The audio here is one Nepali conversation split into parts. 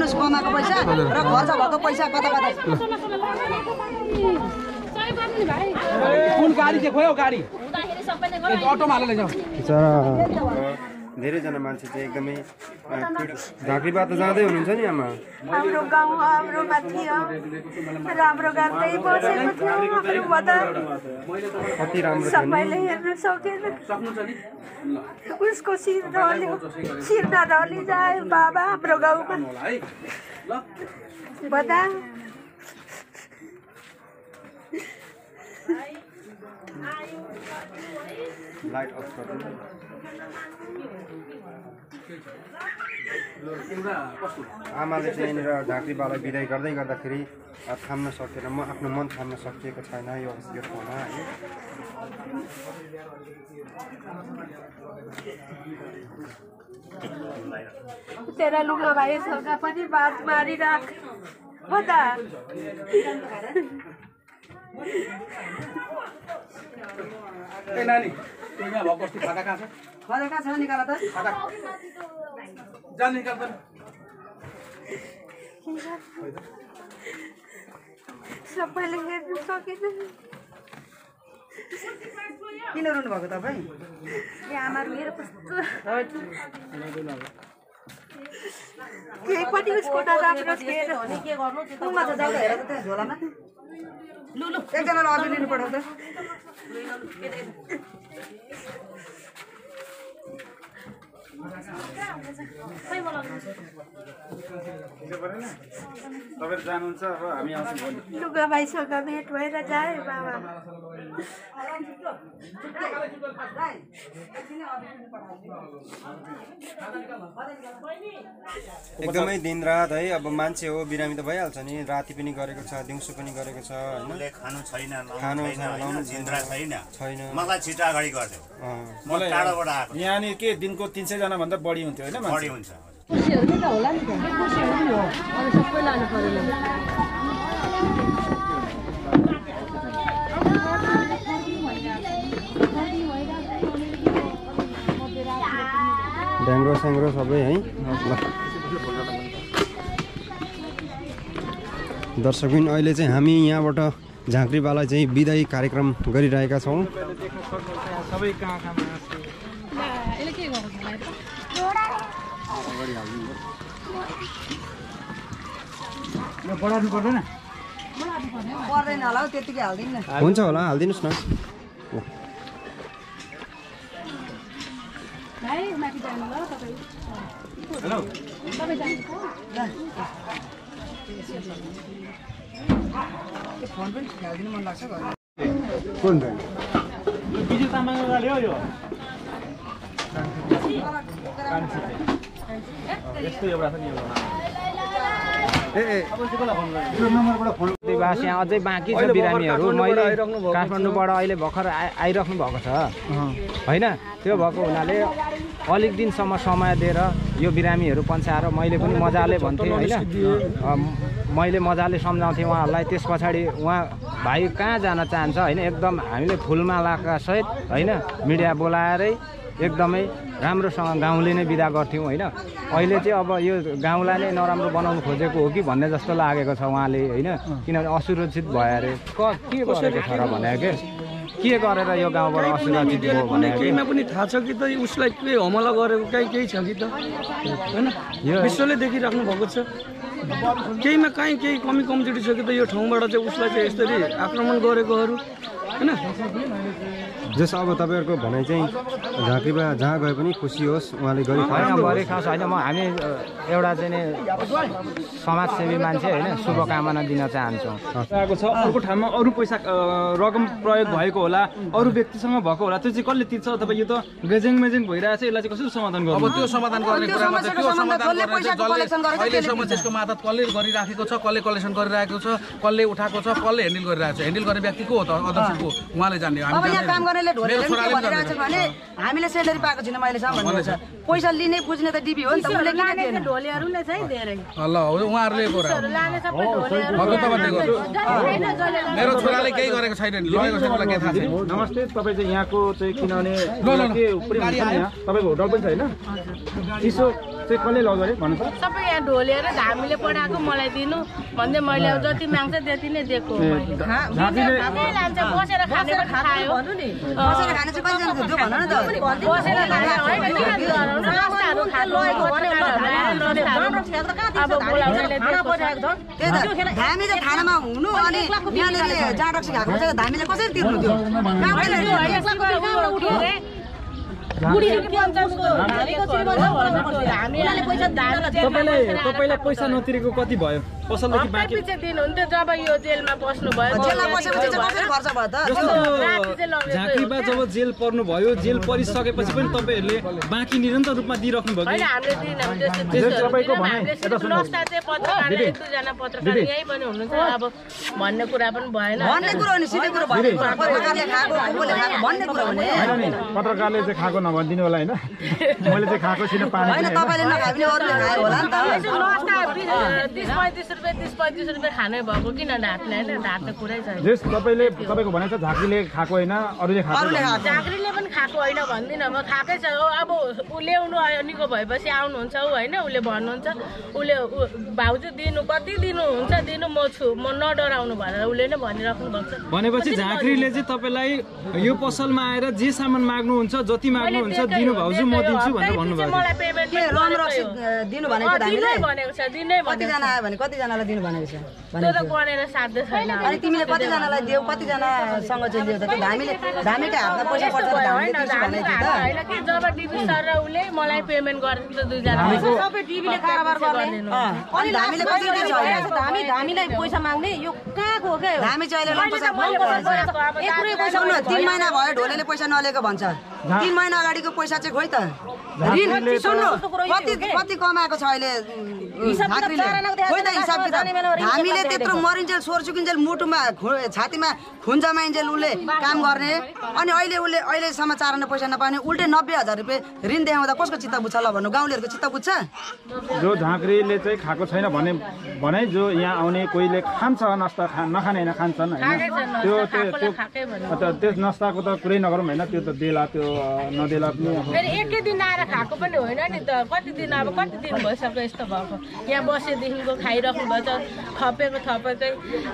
दिनुहोस् कमाएको पैसा र खर्च भएको पैसा कता कता कुन गाडी चाहिँ खोयो गाडी अटोमा हालेर लैजाऊ धेरैजना मान्छे चाहिँ एकदमै झाँक्रीबाट त जाँदै हुनुहुन्छ नि आमा हाम्रो गाउँ हाम्रोमा थियो राम्रो गाउँदै बसेको थियो कति राम्रो सबैले हेर्न सकेन उसको शिर नढली जायो बाबा हाम्रो गाउँमा बदाङ लाइट अफ गर्नु आमाले चाहिँ यहाँनिर झाँक्रीबालाई बिदाई गर्दै गर्दाखेरि थाम्न सकेन म आफ्नो मन थाम्न सकिएको छैन यो ठाउँमा है तेरा लुगा भाइहरूका पनि बात मारिराख बता ए नानी त्यो यहाँ भएको अस्ति खाता कहाँ छ खाता कहाँ छ निकाल त खाता जान निकाल त सबैले हेर्नु सकेन किन रुनु भएको तपाईँ आमा मेरो कस्तो केही पनि उसको नराम्रो थिएन के गर्नु तुमा त जाऊ हेर त त्यहाँ झोलामा लु लु एकजनालाई अझ लिनु पठाउ त तपाईहरु जानुहुन्छ अब हामी आउँछौँ लुगा भाइसँग भेट भएर जाए बाबा एकदमै दिनरात है अब मान्छे हो बिरामी त भइहाल्छ नि राति पनि गरेको छ दिउँसो पनि गरेको छ हैन खानु छैन खानु लाउनु जिन्द्रा छैन मलाई छिटो अगाडि गर्दियो मलाई टाढोबाट आएको यहाँ नि के दिनको 300 जना भन्दा बढी हुन्थ्यो हैन बढी हुन्छ कुर्सीहरु नि त होला नि त कुर्सीहरु नि हो अनि सबै लानु पर्यो ड्याङ्ग्रो स्याङ्ग्रो सबै है दर्शकबिन अहिले चाहिँ हामी यहाँबाट झाँक्रीबालाई चाहिँ बिदाई कार्यक्रम गरिरहेका छौँ सबै काँखामा यसले के गर्छ बढाउनु पर्दैन पर्दैन होला हौ त्यतिकै हाल्दिनु न हुन्छ होला हालिदिनुहोस् न भाइ माथि जानु ल तपाईँ हेलो तपाईँ जानु फोन पनि हाल्दिनु मन लाग्छ कुन बिजु तामाङले ल्यायो यो यस्तो एउटा छ नि दिवास यहाँ अझै बाँकी छ बिरामीहरू मैले काठमाडौँबाट अहिले भर्खर आइराख्नु भएको छ होइन त्यो भएको हुनाले अलिक दिनसम्म समय दिएर यो बिरामीहरू पन्साएर मैले पनि मजाले भन्थेँ होइन मैले मजाले सम्झाउँथेँ उहाँहरूलाई त्यस पछाडि उहाँ भाइ कहाँ जान चाहन्छ होइन एकदम हामीले फुलमालाका सहित होइन मिडिया बोलाएरै एकदमै राम्रोसँग गाउँले नै बिदा गर्थ्यौँ होइन अहिले चाहिँ अब यो गाउँलाई नै नराम्रो बनाउनु खोजेको हो कि भन्ने जस्तो लागेको छ उहाँले होइन किनभने असुरक्षित भयो अरे के गरेको छ र भने के गरेर यो गाउँबाट असुरक्षित भयो भने केहीमा पनि थाहा छ कि त उसलाई के हमला गरेको केही छ कि त होइन विश्वले देखिराख्नु भएको छ केहीमा कहीँ केही कमी कमजोरी छ कि त यो ठाउँबाट चाहिँ उसलाई चाहिँ यसरी आक्रमण गरेकोहरू हैन जस अब तपाईहरुको भनाइ चाहिँ झाँक्रीबा जहाँ गए पनि खुसी होस् उहाँले गरी खास होइन म हामी एउटा चाहिँ नि समाजसेवी मान्छे होइन शुभकामना दिन चाहन्छौँ आएको छ अर्को ठाउँमा अरू पैसा रकम प्रयोग भएको होला अरू व्यक्तिसँग भएको होला त्यो चाहिँ कसले तिर्छ अथवा यो त गेजेङ मेजेङ भइरहेछ यसलाई चाहिँ कसरी समाधान गर्नु अब त्यो समाधान गर्ने कुरामा चाहिँ त्यो समाधान गर्ने जसले अहिलेसम्म त्यसको मातहत कसले गरिराखेको छ कसले कलेक्सन गरिरहेको छ कसले उठाएको छ कसले ह्यान्डल गरिरहेको छ ह्यान्डल गर्ने व्यक्ति को हो त अध्यक्षको उहाँले जान्ने अब यहाँ काम गर्नेले ढोलेले के भनिरहेछ भने हामीले सेलेरी पाएको छैन मैले सम्म भन्नुहुन्छ पैसा लिने बुझ्ने त डिबी हो नि त उले किन दिएन ढोलेहरुले चाहिँ धेरै ल उहाँहरुले कुरा लाने सबै ढोलेहरु मेरो छोराले केही गरेको छैन नि लगेको छ मलाई के थाहा छैन नमस्ते तपाई चाहिँ यहाँको चाहिँ किनभने के उपरि हुन्छ नि यहाँ तपाईको होटल पनि छ हैन चाहिँ कसले लग्यो अरे भन्नु त? सबै यहाँ ढोलेर धामीले पठाएको मलाई दिनु भन्दै मैले अब जति माग्छ त्यति नै दिएको मैले लान्छ बसेर खाने पनि खायो भन्नु नि बसेर खाने चाहिँ कतिजना थियो भन न त बसेर खाने होइन किन गराउनु नास्ताहरू खाएको अब बोलाउनेले दिएको त्यही त धामी चाहिँ खानामा हुनु अनि यहाँनिर जहाँ रक्सी खाएको चाहिँ धामीले कसरी तिर्नु थियो तपाईँलाई पैसा नतिरेको कति भयो? पसलदेखि बाँकी पछि दिनुहुन्थ्यो जब यो जेलमा बस्नु भयो जेलमा बसेपछि चाहिँ कसरी खर्च भयो त? झाँक्रीमा जब जेल पर्नु भयो, जेल परिसकेपछि पनि तपाईँहरूले बाँकी निरन्तर रूपमा दिइराख्नु भयो होइन हामीले नस्ता चाहिँ पत्रकार एक दुईजना पत्रकार यहीँ पनि हुनुहुन्छ अब भन्ने कुरा पनि भएन भन्ने कुरो हो नि सिधै कुरो भन्ने कुरा पत्रकारले खाएको कसले खाएको भन्ने कुरो हो नि पत्रकारले चाहिँ खाएको नभनिदिनु होला होइन मैले चाहिँ खाएको छैन पानी होइन तपाईँले नखाए पनि अरूले खायो होला नि त नस्ता 30-35 रुपियाँ खाने भएको किन ढाट्ने होइन ढाट्ने कुरै छैन तपाईँको भनेको छ झाँक्रीले खाएको होइन अरूले खाएको झाँक्रीले पनि खाएको होइन भन्दिनँ म खाएकै छ अब ऊ ल्याउनु निको भएपछि आउनुहुन्छ ऊ होइन उसले भन्नुहुन्छ उसले भाउजू दिनु कति दिनुहुन्छ दिनु म छु म नडराउनु भनेर उसले नै भनिराख्नु भएको छ भनेपछि झाँक्रीले चाहिँ तपाईँलाई यो पसलमा आएर जे सामान माग्नुहुन्छ जति माग्नुहुन्छ दिनु भाउजू म दिन्छु भनेर भन्नुभएको मलाई पेमेन्ट दिनु भनेको दिनै भनेको छ दिनै कतिजना आयो भने कतिजनालाई दिनु भनेको छ त्यो त गनेर साध्य छैन अनि तिमीले कतिजनालाई दियौ कतिजनासँग चाहिँ दियौ त धामीकै हातमा पैसा पर्छ होइन कि जब डिबी सर र उसले मलाई पेमेन्ट गरिदिन्छ दुईजना सबै टिभीले कारोबार गर्ने अनि धामीले कसरी दिन्छ धामीलाई पैसा माग्ने यो कहाँको हो के धामी चाहिँ अहिले 3 महिना भयो ढोलेले पैसा नलिएको भन्छ 3 महिना अगाडिको पैसा चाहिँ खोइ त सुन्नु कति कमाएको छ अहिले खोइ त हिसाब किताब हामीले त्यत्रो मरिन्जेल स्वर चुकिन्जेल मुटुमा छातीमा खुन जमाइन्जेल उसले काम गर्ने अनि उसले अहिलेसम्म 4 आना पैसा नपाउने उल्टे 90,000 रुपियाँ ऋण देखाउँदा कसको चित्त बुझ्छ ल भन्नु गाउँलेहरूको चित्त बुझ्छ जो झाँक्रीले चाहिँ खाएको छैन भने जो यहाँ आउने कोहीले खान्छ नास्ता नखाने होइन खान्छन् होइन त्यो नास्ताको त कुरै नगरौँ होइन त्यो त देला त्यो नदेला पनि एकै दिन आएर खाएको पनि होइन नि त कति दिन भइसक्यो यस्तो भएको यहाँ बसेदेखिको खाइराख्नु भएछ थपेकै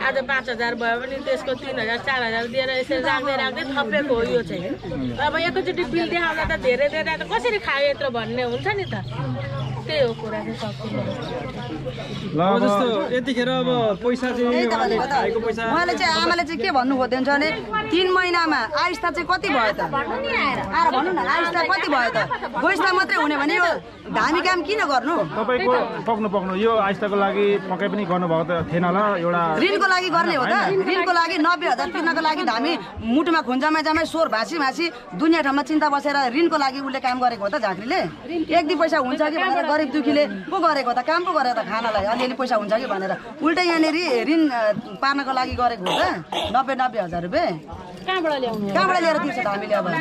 आज 5,000 भयो भने त्यसको 3,000 4,000 दिएर यसरी राख्दै थपेको हो यो चाहिँ अब एकैचोटि बिल देखाउँदा त धेरै त कसरी खायो यत्रो भन्ने हुन्छ नि त त्यही हो कुरा ल जस्तो यतिखेर अब पैसा चाहिँ उहाँले चाहिँ आमाले चाहिँ के भन्नु खोज्दै हुन्छ भने 3 महिनामा आइस्ता चाहिँ कति भयो त आएर भन्नु न आइस्ता कति भयो त गोइस्ता मात्रै हुने भने यो धामी काम किन गर्नु तपाईँको पक्नु यो आइस्ताको लागि पक्कै पनि गर्नुभएको त थिएन होला एउटा ऋणको लागि गर्ने हो त ऋणको लागि 90,000 तिर्नको लागि धामी मुटुमा खुन्जामा जमाइ स्वर भाँसी दुनियाँ ठाउँमा चिन्ता बसेर ऋणको लागि उसले काम गरेको हो त झाँक्रीले एक दुई पैसा हुन्छ कि भनेर गरिब दुखीले पो गरेको त काम पो गरेको त खानालाई अलिअलि पैसा हुन्छ कि भनेर उल्टै यहाँनिर ऋण पार्नको लागि गरेको हो त 90,000 रुपियाँ कहाँबाट ल्याएर दिन्छ धामीले अब त्यो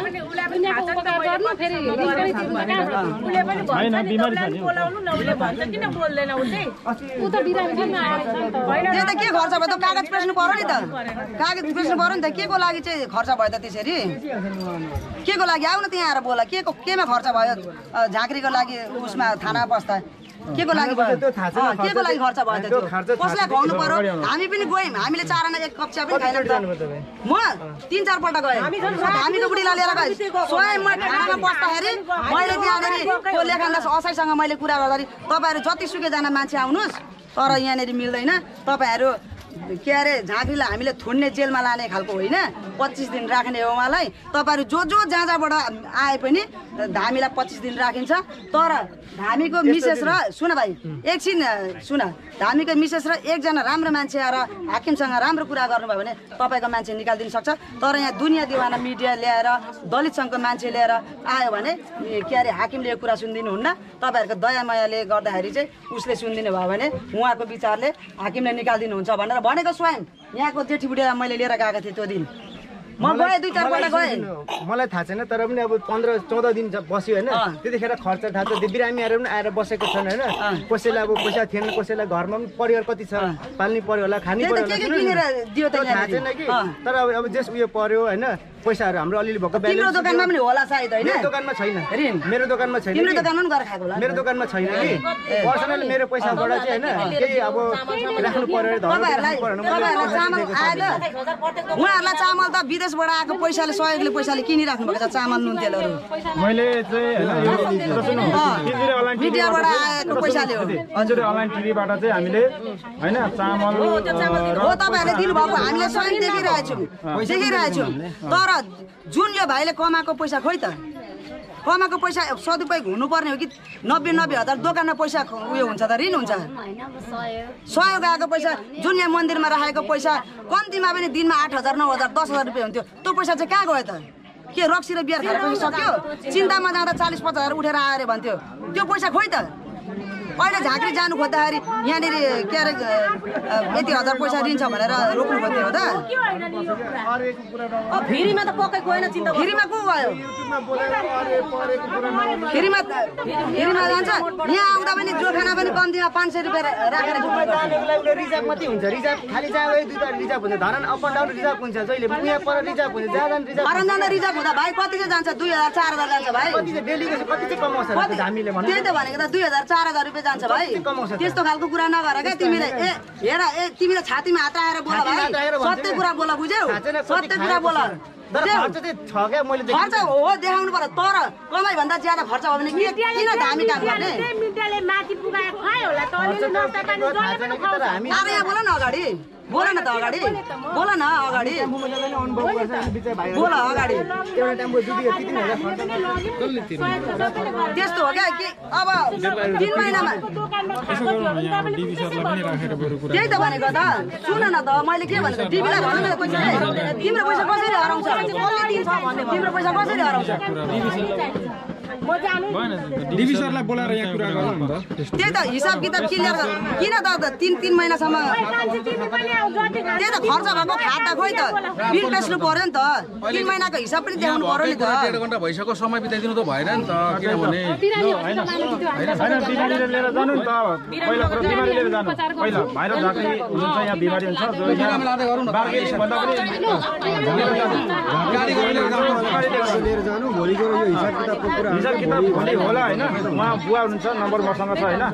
त के खर्च भयो त कागज पेस्नु पर्यो नि त कागज पेस्नु पर्यो नि त के को लागि चाहिँ खर्च भयो त त्यसरी के को लागि आउन त्यहाँ आएर बोला केमा खर्च भयो झाँक्रीको लागि उसमा थाना बस्दा के को लागि भयो के को लागि खर्च भयो त कसलाई खुवाउनु पर्यो हामी पनि गयौँ हामीले 4 आना 1 कप चिया पनि खाएन त म 3-4 पल्ट गएँ हामीको बुढीलाई लिएर गएँ स्वयं म खानामा बस्दाखेरि मैले त्यहाँनिर त्यो लेखानदास असैसँग मैले कुरा गर्दाखेरि तपाईँहरू जतिसुकै जना मान्छे आउनुहोस् तर यहाँनिर मिल्दैन तपाईँहरू के अरे झाँक्रीलाई हामीले थुन्ने जेलमा लाने खालको होइन 25 दिन राख्ने हो उहाँलाई तपाईँहरू जो जहाँबाट आए पनि धामीलाई 25 दिन राखिन्छ तर धामीको मिसेस र सुन भाइ एकछिन सुन धामीको मिसेस र एकजना राम्रो मान्छे आएर हाकिमसँग राम्रो कुरा गर्नुभयो भने तपाईँको मान्छे निकालिदिन सक्छ तर यहाँ दुनियाँ दिवाना मिडिया ल्याएर दलित सङ्घको मान्छे लिएर आयो भने के अरे हाकिमले यो कुरा सुनिदिनुहुन्न तपाईँहरूको दयामयाले गर्दाखेरि चाहिँ उसले सुनिदिनु भयो भने उहाँको विचारले हाकिमले निकालिदिनुहुन्छ भनेर भनेको स्वयं यहाँको जेठी बुढीलाई मैले लिएर गएको थिएँ त्यो दिन म गएँ 2-4 पल्ट गएँ। मलाई थाहा छैन तर पनि अब 15-14 दिन बस्यो हैन त्यतिखेर खर्च थाहा छ बिरामीहरु पनि आएर बसेको छन् हैन कसैलाई अब पैसा थिएन कसैलाई घरमा पनि परिवार कति छ पाल्नु पर्यो होला खानु पर्यो होला किनेर दियो त थाहा छैन कि तर अब जस उयो पर्यो हैन पैसाहरु हाम्रो अलिअलि भक्क ब्यालेन्स तिम्रो दोकानमा पनि होला सायद हैन मेरो दोकानमा छैन ऋण मेरो दोकानमा छैन तिम्रो दोकानमा पनि गएर खाएको होला मेरो दोकानमा छैन कि पर्सनल मेरो पैसाबाट चाहिँ हैन केही अब राख्नु पर्यो तपाईहरुलाई चामल आयो उहाँहरुलाई चामल त विदेशबाट आएको पैसाले सहयोगले पैसाले किनिराख्नु भएको छ चामल नुन तेलहरु मैले चाहिँ हैन मिडियाबाट आएको पैसाले हो हजुर अनलाइन टिभीबाट चाहिँ हामीले हैन चामल हो तपाईहरुले दिनु भएको हामीले स्वयं देखिरहेछौं तर जुन यो भाइले कमाएको पैसा खोइ त कमाएको पैसा सदुपयोग हुनुपर्ने हो कि 90 हजार दोकानमा पैसा उयो हुन्छ त ऋण हुन्छ सहयोग आएको पैसा जुन यहाँ मन्दिरमा राखेको पैसा कम्तीमा पनि दिनमा 8,000 9,000 10,000 रुपियाँ हुन्थ्यो त्यो पैसा चाहिँ कहाँ गयो त के रक्सी र बियर खाएर पैसा सक्यो चिन्तामा जाँदा 40-50 हजार उठेर आएर भन्थ्यो त्यो पैसा खोइ त अहिले झाँक्री जानु खोज्दाखेरि यहाँनिर के अरे यति हजार पैसा दिन्छ भनेर रोक्नु खोज्थ्यो हो त फेरिमा त पक्कै गएन चिन्ता फेरिमा को गयो फेरिमा जान्छ यहाँ आउँदा पनि जोखाना पनि कम्तीमा 500 रुपियाँ राखेर रिजर्भ मात्रै हुन्छ रिजर्भ खाली जाँदै दुईटा रिजर्भ हुन्छ Dharan up and down reserve हुन्छ जहिले यहाँ पर रिजर्भ हुन्छ जाँदा रिजर्भ धरान जाँदा रिजर्भ हुँदा भाइ कति चाहिँ जान्छ 2,000-4,000 जान्छ भाइ कति चाहिँ डेलीको कति चाहिँ कमाउँछ हामीले भन्नु त्यही त भनेको त 2,000-4,000 रुपियाँ जान्छ भाइ त्यस्तो खालको कुरा नगर क्या तिमीले हेर तिमीले छातीमा हात राखेर बोल भाइ सत्य कुरा बोल बुझ्यौ सत्य कुरा बोल खर्च हो देखाउनु पर्यो तर कमाइ भन्दा ज्यादा खर्च भयो भने किन दामी काम गर्ने यहाँ बोल न अगाडि बोल न त अगाडि बोल न अगाडि बोल अगाडि त्यस्तो हो क्या कि अब 3 महिनामा त्यही त भनेको त सुन न त मैले के भनेको टिभीलाई भन्नु न पैसा तिम्रो पैसा कसरी हराउँछ तिम्रो पैसा कसरी हराउँछ डिबी सरलाई बोलाएर यहाँ कुरा गरौँ न त त्यही त हिसाब किताब क्लियर किन त 3 महिनासम्म त्यही त खर्च भएको खाता खोइ त बिल बेच्नु पर्यो नि त 3 महिनाको हिसाब पनि देखाउनु पर्यो नि त 1.5 घण्टा भइसक्यो समय बिताइदिनु त भएन नि त किनभने हैन बिमारी लिएर जानु नि त पहिला कुरा बिमारी लिएर जानु पहिला भाइरस झाँक्री हुन्छ यहाँ बिमारी हुन्छ जो यहाँ लाँदै गरौँ न बार्गेनिङ भन्दा पनि गाडी लिएर जानु भोलिको यो हिसाब किताबको कुरा हिसाब किताब भोलि होला हैन उहाँ बुवा हुनुहुन्छ नम्बर मसँग छ हैन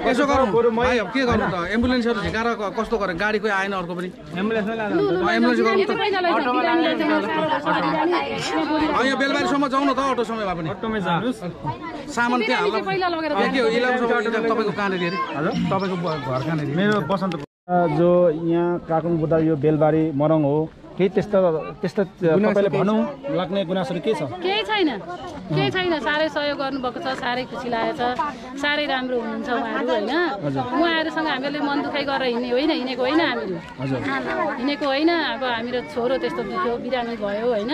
यसो गरौँ भाइ अब के गर्नु त एम्बुलेन्सहरु झिकाएर कस्तो गरे गाडी कोही आएन अर्को पनि एम्बुलेन्समै लानु एम्बुलेन्स गरौँ त यहाँ बेलबारीसम्म जाउँ न त अटोसम्म भए पनि अटोमै जानुस् सामान त्यहाँ हाल्नु के हो इलामसम्म तपाईको कहाँनेरि अरे हजुर तपाईको घर कहाँनेरि मेरो बसन्त जो यहाँ काकुङ बुद्धा यो बेलबारी मरङ हो केही त्यस्तो तपाईले भनौँ लाग्ने गुनासोहरू के छ केही छैन साह्रै सहयोग गर्नुभएको छ साह्रै खुसी लागेको छ साह्रै राम्रो हुनुहुन्छ उहाँहरू होइन उहाँहरूसँग हामीले मन दुखाइ गरेर हिँडेको होइन हामीहरू हिँडेको होइन अब हामीहरू छोरो त्यस्तो दुख्यो बिरामी भयो होइन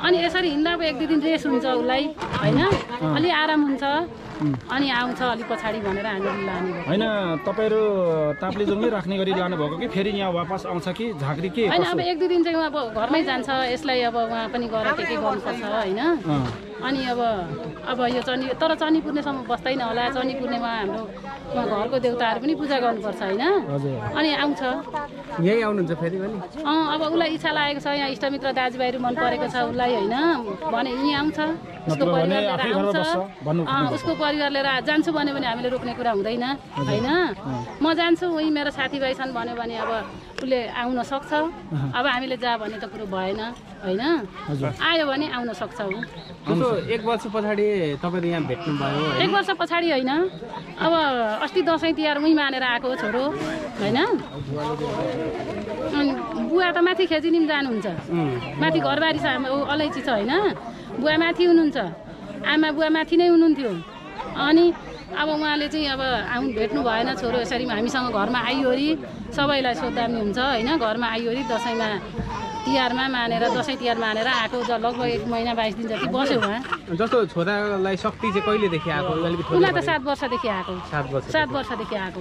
अनि यसरी हिँड्दा अब 1-2 दिन रेस्ट हुन्छ उसलाई होइन अलि आराम हुन्छ अनि आउँछ अलि पछाडि भनेर हामीले लाने होइन तपाईहरु ताप्लेजुङमै राख्ने गरी लानु भएको कि फेरि यहाँ वापस आउँछ कि झाँक्री के होइन अब 1-2 दिन चाहिँ अब घरमै जान्छ यसलाई अब उहाँ पनि गएर के गर्नुपर्छ होइन अनि अब यो तर चनी पूर्णेसम्म बस्दैन होला चनी पूर्णेमा हाम्रो घरको देउताहरू पनि पूजा गर्नुपर्छ होइन अनि आउँछ यही आउनुहुन्छ फेरि पनि अब उसलाई इच्छा लागेको छ यहाँ इष्टमित्र दाजुभाइहरू मन परेको छ उसलाई होइन भने यहीँ आउँछ उसको परिवार लिएर आउँछ उसको परिवार लिएर जान्छु भन्यो भने हामीले रोक्ने कुरा हुँदैन होइन म जान्छु उही मेरो साथीभाइ छन् भन्यो भने अब उसले आउन सक्छ अब हामीले जा भन्ने त कुरो भएन होइन आयो भने आउन सक्छ ऊ 1 वर्ष पछाडि तपाईले यहाँ भेट्नु भयो 1 वर्ष पछाडि होइन अब अस्ति दसैँ तिहार उही मानेर आएको छोरो होइन बुवा त माथि खेजिनिम जानुहुन्छ माथि घरबारी छ अलैची छ होइन बुवा माथि हुनुहुन्छ आमा बुवा माथि नै हुनुहुन्थ्यो अनि अब उहाँले चाहिँ अब भेट्नु भएन छोरो यसरी हामीसँग घरमा आइयोरी सबैलाई सोद्धामी हुन्छ होइन घरमा आइयोरी दसैँमा तिहारमा मानेर दसैँ तिहार मानेर आएको लगभग 1 महिना 22 दिन जति बस्यो उहाँ। जस्तो छोरालाई शक्ति चाहिँ कहिलेदेखि आएको? उनलाई त 7 वर्षदेखि आएको। 7 वर्षदेखि आएको।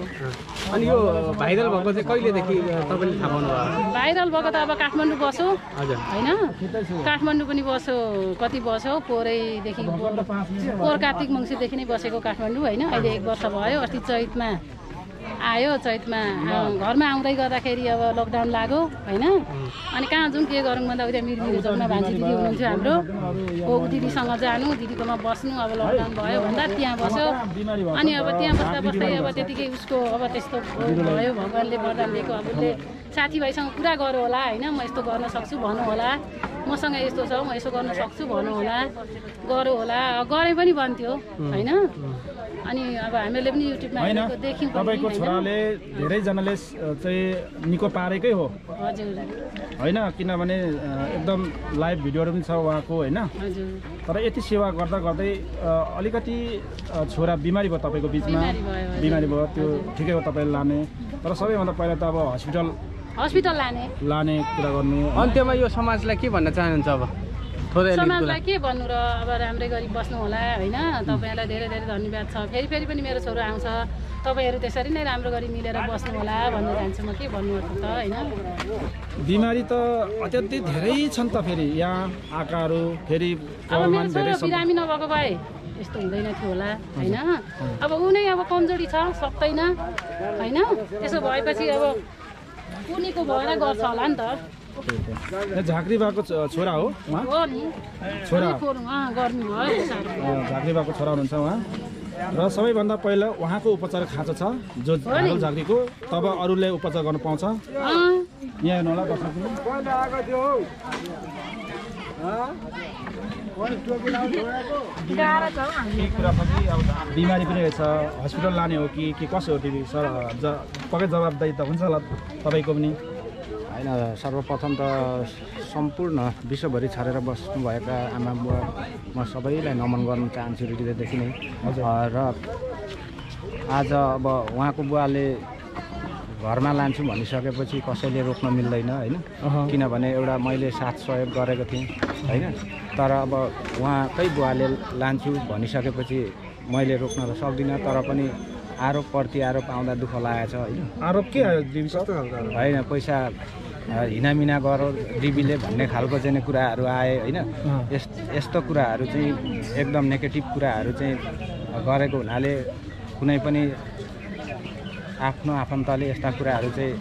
अनि यो भाइरल भएको चाहिँ कहिलेदेखि तपाईँले थाहा पाउनुभयो? भाइरल भएको त अब काठमाडौँ बस्यो होइन, काठमाडौँ पनि बस्यो, कति बस्यो पोहोरैदेखि, पोहोर कार्तिक मङ्सिरदेखि नै बसेको काठमाडौँ होइन। अहिले 1 वर्ष भयो। अस्ति चैतमा आयो, चैतमा घरमा आउँदै गर्दाखेरि अब लकडाउन लाग्यो होइन। अनि कहाँ जाउँ के गरौँ भन्दा उता मिरमिरे चौकमा भान्जी दिदी हुनुहुन्थ्यो हाम्रो, हो दिदीसँग जानु, दिदीकोमा बस्नु। अब लकडाउन भयो भन्दा त्यहाँ बस्यो। अनि अब त्यहाँ बस्दा बस्दै अब त्यतिकै उसको अब त्यस्तो भयो, भगवान्ले वरदान दिएको। अब उसले साथीभाइसँग कुरा गर्यो होला होइन, म यस्तो गर्न सक्छु भन्नु होला, मसँग यस्तो छ म यसो गर्न सक्छु भन्नु होला, गर्यो होला, गरे पनि भन्थ्यो होइन। अनि अब हामीले पनि युट्युबमा देख्यौँ। तपाईँको छोराले धेरैजनाले चाहिँ निको पारेकै हो होइन, किनभने एकदम लाइभ भिडियोहरू पनि छ उहाँको होइन। तर यति सेवा गर्दा गर्दै अलिकति छोरा बिमारी भयो तपाईँको बिचमा, बिमारी भयो, त्यो ठिकै हो तपाईँले लाने। तर सबैभन्दा पहिला त अब हस्पिटल लाने कुरा गर्नु। अन्त्यमा यो समाजलाई के भन्न चाहनुहुन्छ? अब समाजलाई के भन्नु र, अब राम्रै गरी बस्नु होला होइन। तपाईँहरूलाई धेरै धेरै धन्यवाद छ। फेरि पनि मेरो छोरो आउँछ, तपाईँहरू त्यसरी नै राम्रो गरी मिलेर बस्नु होला भन्न चाहन्छु म। के भन्नु त होइन। बिमारी त अत्यन्तै धेरै छन् त, फेरि यहाँ आकाहरू फेरि अब मेरो छोरो बिरामी नभएको भए यस्तो हुँदैन थियो होला होइन। अब ऊ नै अब कमजोरी छ, सक्दैन होइन। त्यसो भएपछि अब उनीको भएर गर्छ होला नि त। झाँक्री बाको छोरा हो उहाँ? हो नि, छोरा गर्मी भयो। झाँक्री बाको छोरा हुनुहुन्छ उहाँ। र सबैभन्दा पहिला उहाँको उपचार खाँचो छ जो झाँक्रीको, तब अरूले उपचार गर्नु पाउँछ। यहाँ हेर्नु होला बिमारी पनि रहेछ, हस्पिटल लाने हो कि कसो हो टिभी सर? पक्कै जवाबदारी त हुन्छ होला तपाईँको पनि होइन। सर्वप्रथम त सम्पूर्ण विश्वभरि छरेर बस्नुभएका आमा बुवा म सबैलाई नमन गर्न चाहन्छु हृदयदेखि नै। र आज अब उहाँको बुवाले घरमा लान्छु भनिसकेपछि कसैले रोक्न मिल्दैन होइन। किनभने एउटा मैले साथ सहयोग गरेको थिएँ होइन। तर अब उहाँकै बुवाले लान्छु भनिसकेपछि मैले रोक्न त सक्दिनँ। तर पनि आरोप प्रति आरोप आउँदा दुःख लागेको छ होइन। आरोप के होइन, पैसा हिनामिना गर डिबीले भन्ने खालको चाहिँ कुराहरू आए होइन। यस्तो कुराहरू चाहिँ एकदम नेगेटिभ कुराहरू चाहिँ गरेको हुनाले कुनै पनि आफ्नो आफन्तले यस्ता कुराहरू चाहिँ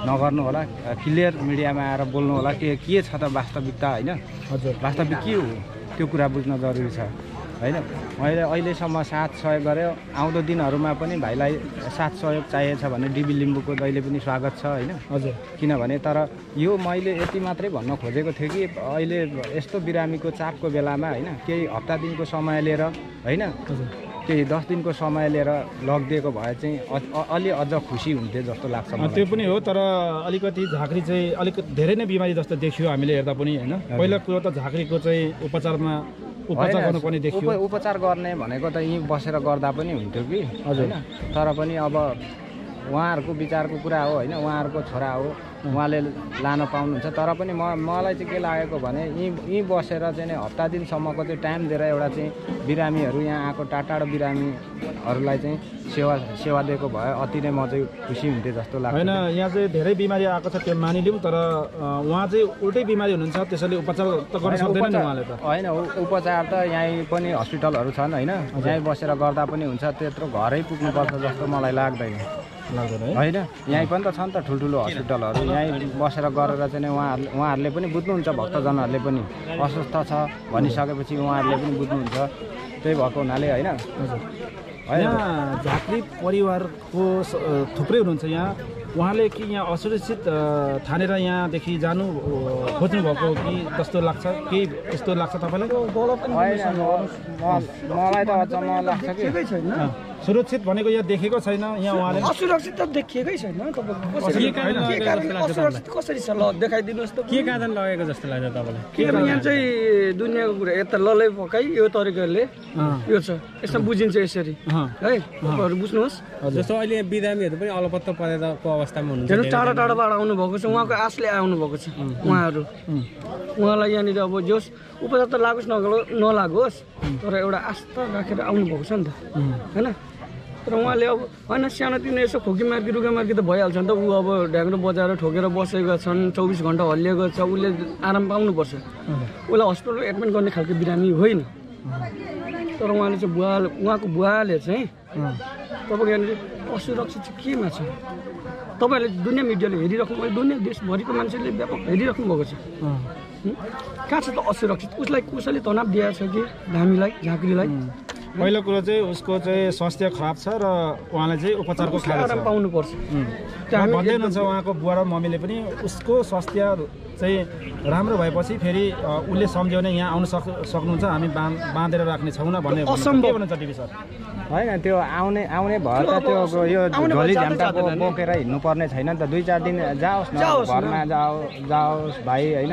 नगर्नु होला। क्लियर मिडियामा आएर बोल्नु होला के छ त वास्तविकता होइन। वास्तविक के हो त्यो कुरा बुझ्न जरुरी छ होइन। मैले अहिलेसम्म साथ सहयोग गरेँ। आउँदो दिनहरूमा पनि भाइलाई साथ सहयोग चाहिएछ भने डिबी लिम्बूको जहिले पनि स्वागत छ होइन। हजुर, किनभने तर यो मैले यति मात्रै भन्न खोजेको थिएँ कि अहिले यस्तो बिरामीको चापको बेलामा होइन, केही हप्ता दिनको समय लिएर होइन, केही 10 दिनको समय लिएर लगिदिएको भए चाहिँ अलि अझ खुसी हुन्थ्यो जस्तो लाग्छ मलाई। त्यो पनि हो, तर अलिकति झाँक्री चाहिँ अलिक धेरै नै बिमारी जस्तो देखियो हामीले हेर्दा पनि होइन। पहिलो कुरो त झाँक्रीको चाहिँ उपचार गर्नुपर्ने देखियो। उपचार गर्ने भनेको त यहीँ बसेर गर्दा पनि हुन्थ्यो कि होइन। तर पनि अब उहाँहरूको विचारको कुरा हो होइन, उहाँहरूको छोरा हो, उहाँले लान पाउनुहुन्छ। तर पनि मलाई चाहिँ के लागेको भने यहीँ बसेर चाहिँ हप्ता दिनसम्मको चाहिँ टाइम दिएर एउटा चाहिँ बिरामीहरू यहाँ आएको टाढो बिरामीहरूलाई चाहिँ सेवा दिएको भए अति नै म चाहिँ खुसी हुन्थेँ जस्तो लाग्छ। होइन, यहाँ चाहिँ धेरै बिमारी आएको छ त्यो मानिलिउँ, तर उहाँ चाहिँ उल्टै बिमारी हुनुहुन्छ, त्यसैले उपचार त गर्न सक्दैन नि उहाँले त। होइन, उपचार त यहीँ पनि हस्पिटलहरू छन् होइन, यहीँ बसेर गर्दा पनि हुन्छ। त्यत्रो घरै पुग्नुपर्छ जस्तो मलाई लाग्दैन होइन। यहीँ पनि त छन् त ठुल्ठुलो हस्पिटलहरू, यहीँ बसेर गरेर चाहिँ उहाँहरूले पनि बुझ्नुहुन्छ, भक्तजनहरूले पनि अस्वस्थ छ भनिसकेपछि उहाँहरूले पनि बुझ्नुहुन्छ। त्यही भएको हुनाले होइन। यहाँ झाँक्री परिवारको थुप्रै हुनुहुन्छ यहाँ। उहाँले कि यहाँ असुरक्षित ठानेर यहाँदेखि जानु खोज्नु भएको कि जस्तो लाग्छ? केही यस्तो लाग्छ तपाईँलाई? मलाई त अचम्म लाग्छ कि सुरक्षित भनेको यहाँ देखेको छैन यहाँ उहाँले असुरक्षित त देखिएकै छैन असुरक्षित कसरी छ ल देखाइदिनुहोस् त के कारण लगेको जस्तो लाग्छ तपाईँलाई के यहाँ चाहिँ दुनियाँको कुरा यता ललै पकाइ यो तरिकाले यो छ यसमा बुझिन्छ यसरी है तपाईँहरू बुझ्नुहोस् जस्तो अहिले बिरामीहरू पनि अलपत्त परेको अवस्थामा हुनुहुन्छ हेर्नु टाढा टाढाबाट आउनु भएको छ उहाँको आशले आउनु भएको छ उहाँहरू उहाँलाई यहाँनिर अब जोस् उपचार त लागोस् नलागोस् तर एउटा आस्था राखेर आउनु भएको छ नि त होइन तर उहाँले अब होइन सानोतिनो यसो खोकी मार्की रुगा मार्की त भइहाल्छ नि त ऊ अब ढ्याङ्ग्रो बजाएर ठोकेर बसेका छन् 24 घन्टा हल्लिएको छ उसले आराम पाउनुपर्छ उसलाई हस्पिटल एडमिट गर्ने खालको बिरामी होइन तर उहाँले चाहिँ उहाँको बुवाले चाहिँ तपाईँको यहाँनिर असुरक्षित चाहिँ केमा छ तपाईँहरूले दुनियाँ मिडियाले हेरिराख्नु मैले दुनियाँ देशभरिको मान्छेले व्यापक हेरिराख्नु भएको छ कहाँ छ त असुरक्षित उसलाई कसैले तनाव दिएको छ कि धामीलाई झाँक्रीलाई पहिलो कुरो चाहिँ उसको चाहिँ स्वास्थ्य खराब छ र उहाँले चाहिँ उपचारको आराम पाउनुपर्छ भन्दै हुनुहुन्छ उहाँको बुवा र मम्मीले पनि उसको स्वास्थ्य चाहिँ राम्रो भएपछि फेरि उसले सम्झ्यो भने यहाँ आउन सक्नुहुन्छ हामी बाँधेर राख्ने छौँ न भन्ने असम्भव भन्नुहुन्छ टिभी सर होइन त्यो आउने भयो त त्यो यो झोली झ्याम्टाको बोकेर हिँड्नुपर्ने छैन नि त 2-4 दिन जाओस् न घरमा जाओस् भाइ होइन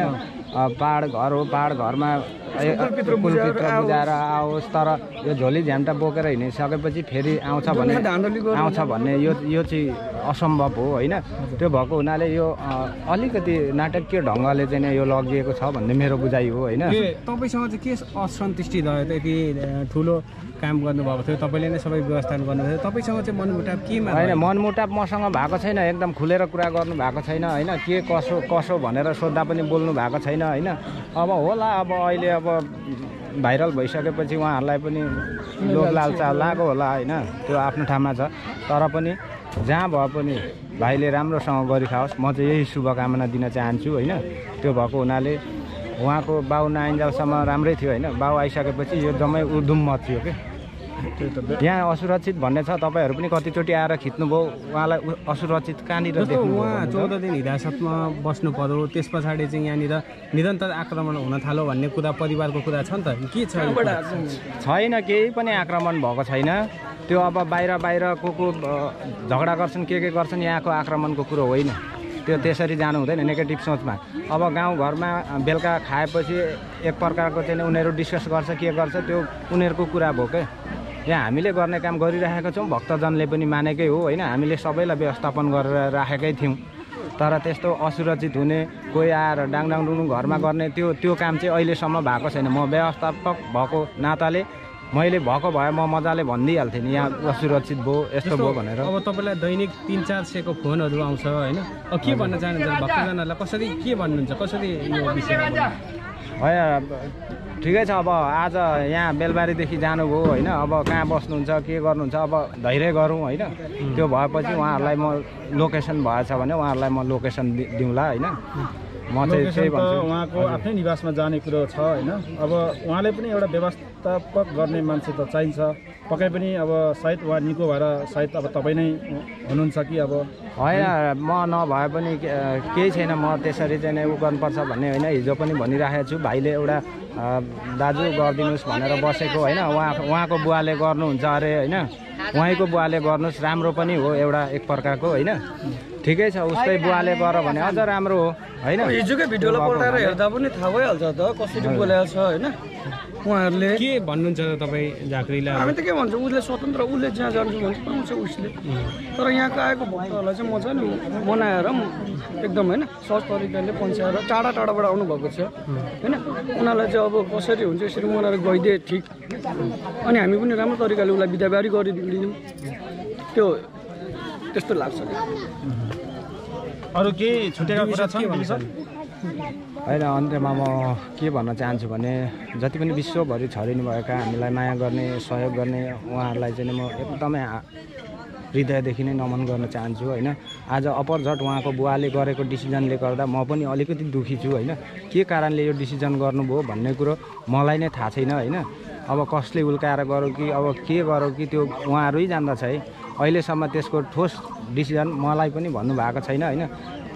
पाहाड घर हो पाहाड घरमा कुलपित्र बुझाएर आओस् तर यो झोली झ्याम्टा बोकेर हिँडिसकेपछि फेरि आउँछ भन्ने यो चाहिँ असम्भव हो होइन त्यो भएको हुनाले यो अलिकति नाटकीय ढङ्गले चाहिँ यो लगिएको छ भन्ने मेरो बुझाइ हो होइन तपाईँसँग चाहिँ के असन्तुष्टि रह्यो त यति ठुलो काम गर्नुभएको थियो तपाईँले नै सबै व्यवस्था गर्नुभएको थियो तपाईँसँग चाहिँ मनमुटाव केमा होइन मनमुटाव मसँग भएको छैन एकदम खुलेर कुरा गर्नु भएको छैन होइन के कसो भनेर सोद्धा पनि बोल्नु भएको छैन होइन अब होला अब अहिले अब भाइरल भइसकेपछि उहाँहरूलाई पनि लोभ लालचा लाग्यो होला होइन त्यो आफ्नो ठाउँमा छ तर पनि जहाँ भए पनि भाइले राम्रोसँग गरिखाओस् म चाहिँ यही शुभकामना दिन चाहन्छु होइन त्यो भएको हुनाले उहाँको बाउ नआइन्जेलसम्म राम्रै थियो होइन बाउ आइसकेपछि यो जम्मै उधुम मच्यो कि यहाँ असुरक्षित भन्ने छ तपाईँहरू पनि कतिचोटि आएर खिच्नुभयो उहाँलाई असुरक्षित कहाँनिर उहाँ 14 दिन हिरासतमा बस्नु पर्यो त्यस पछाडि चाहिँ यहाँनिर निरन्तर आक्रमण हुन थाल्यो भन्ने कुरा परिवारको कुरा छ नि त के छैन केही पनि आक्रमण भएको छैन त्यो अब बाहिर को झगडा गर्छन् के गर्छन् यहाँको आक्रमणको कुरो होइन त्यो त्यसरी जानु हुँदैन नेगेटिभ सोचमा अब गाउँघरमा बेलुका खाएपछि एक प्रकारको चाहिँ उनीहरू डिस्कस गर्छ के गर्छ त्यो उनीहरूको कुरा भयो क्या यहाँ हामीले गर्ने काम गरिराखेका छौँ भक्तजनले पनि मानेकै हो होइन हामीले सबैलाई व्यवस्थापन गरेर राखेकै थियौँ तर त्यस्तो असुरक्षित हुने कोही आएर डाङडाङ डुङडुङ घरमा गर्ने त्यो काम चाहिँ अहिलेसम्म भएको छैन म व्यवस्थापक भएको नाताले मैले भएको भए म मजाले भनिदिइहाल्थेँ नि यहाँ असुरक्षित भयो यस्तो भयो भनेर अब तपाईँलाई दैनिक 3-400 फोनहरू आउँछ होइन अब के भन्न चाहनुहुन्छ भक्तजनहरूलाई कसरी के भन्नुहुन्छ कसरी यो विषयमा ठिकै छ अब आज यहाँ बेलबारीदेखि जानुभयो होइन अब कहाँ बस्नुहुन्छ के गर्नुहुन्छ अब धैर्य गरौँ होइन त्यो भएपछि उहाँहरूलाई म लोकेसन भएछ भने उहाँहरूलाई म लोकेसन दिउँला होइन म चाहिँ त्यही भन्छु उहाँको आफ्नै निवासमा जाने कुरो छ होइन अब उहाँले पनि एउटा व्यवस्थापक गर्ने मान्छे त चाहिन्छ पक्कै पनि अब सायद उहाँ निको भएर सायद अब तपाईँ नै हुनुहुन्छ कि अब होइन म नभए पनि केही छैन म त्यसरी चाहिँ उ गर्नुपर्छ भन्ने होइन हिजो पनि भनिराखेको छु भाइले एउटा दाजु गरिदिनुहोस् भनेर बसेको होइन उहाँको बुवाले गर्नुहुन्छ अरे होइन उहाँको बुवाले गर्नुहोस् राम्रो पनि हो एउटा एक प्रकारको होइन ठिकै छ उसकै बुवाले गर भने अझ राम्रो हो होइन हिजोकै भिडियोलाई पल्टाएर हेर्दा पनि थाहा भइहाल्छ त कसरी बोलेको छ होइन उहाँहरूले के भन्नुहुन्छ त तपाईँ झाँक्रीलाई हामी त के भन्छ उसले स्वतन्त्र उसले जहाँ जान्छु भन्छ पाउँछ उसले तर यहाँको आएको भक्तहरूलाई चाहिँ म चाहिँ मनाएर एकदम होइन सहज तरिकाले पन्साएर टाढाबाट आउनुभएको छ होइन उनीहरूलाई चाहिँ अब कसरी हुन्छ यसरी मनाएर गइदिए ठिक अनि हामी पनि राम्रो तरिकाले उसलाई बिदाबारी गरिदिउँ त्यो त्यस्तो लाग्छ अरू केही छुटेका कुरा छ होइन अन्त्यमा म के भन्न चाहन्छु भने जति पनि विश्वभरि छरिनुभएका हामीलाई माया गर्ने सहयोग गर्ने उहाँहरूलाई चाहिँ म एकदमै हृदयदेखि नै नमन गर्न चाहन्छु होइन आज अपरझट उहाँको बुवाले गरेको डिसिजनले गर्दा म पनि अलिकति दुःखी छु होइन के कारणले यो डिसिजन गर्नुभयो भन्ने कुरो मलाई नै थाहा छैन होइन अब कसले उल्काएर गरौँ कि अब के गरौँ कि त्यो उहाँहरू जान्दछ है अहिलेसम्म त्यसको ठोस डिसिजन मलाई पनि भन्नुभएको छैन होइन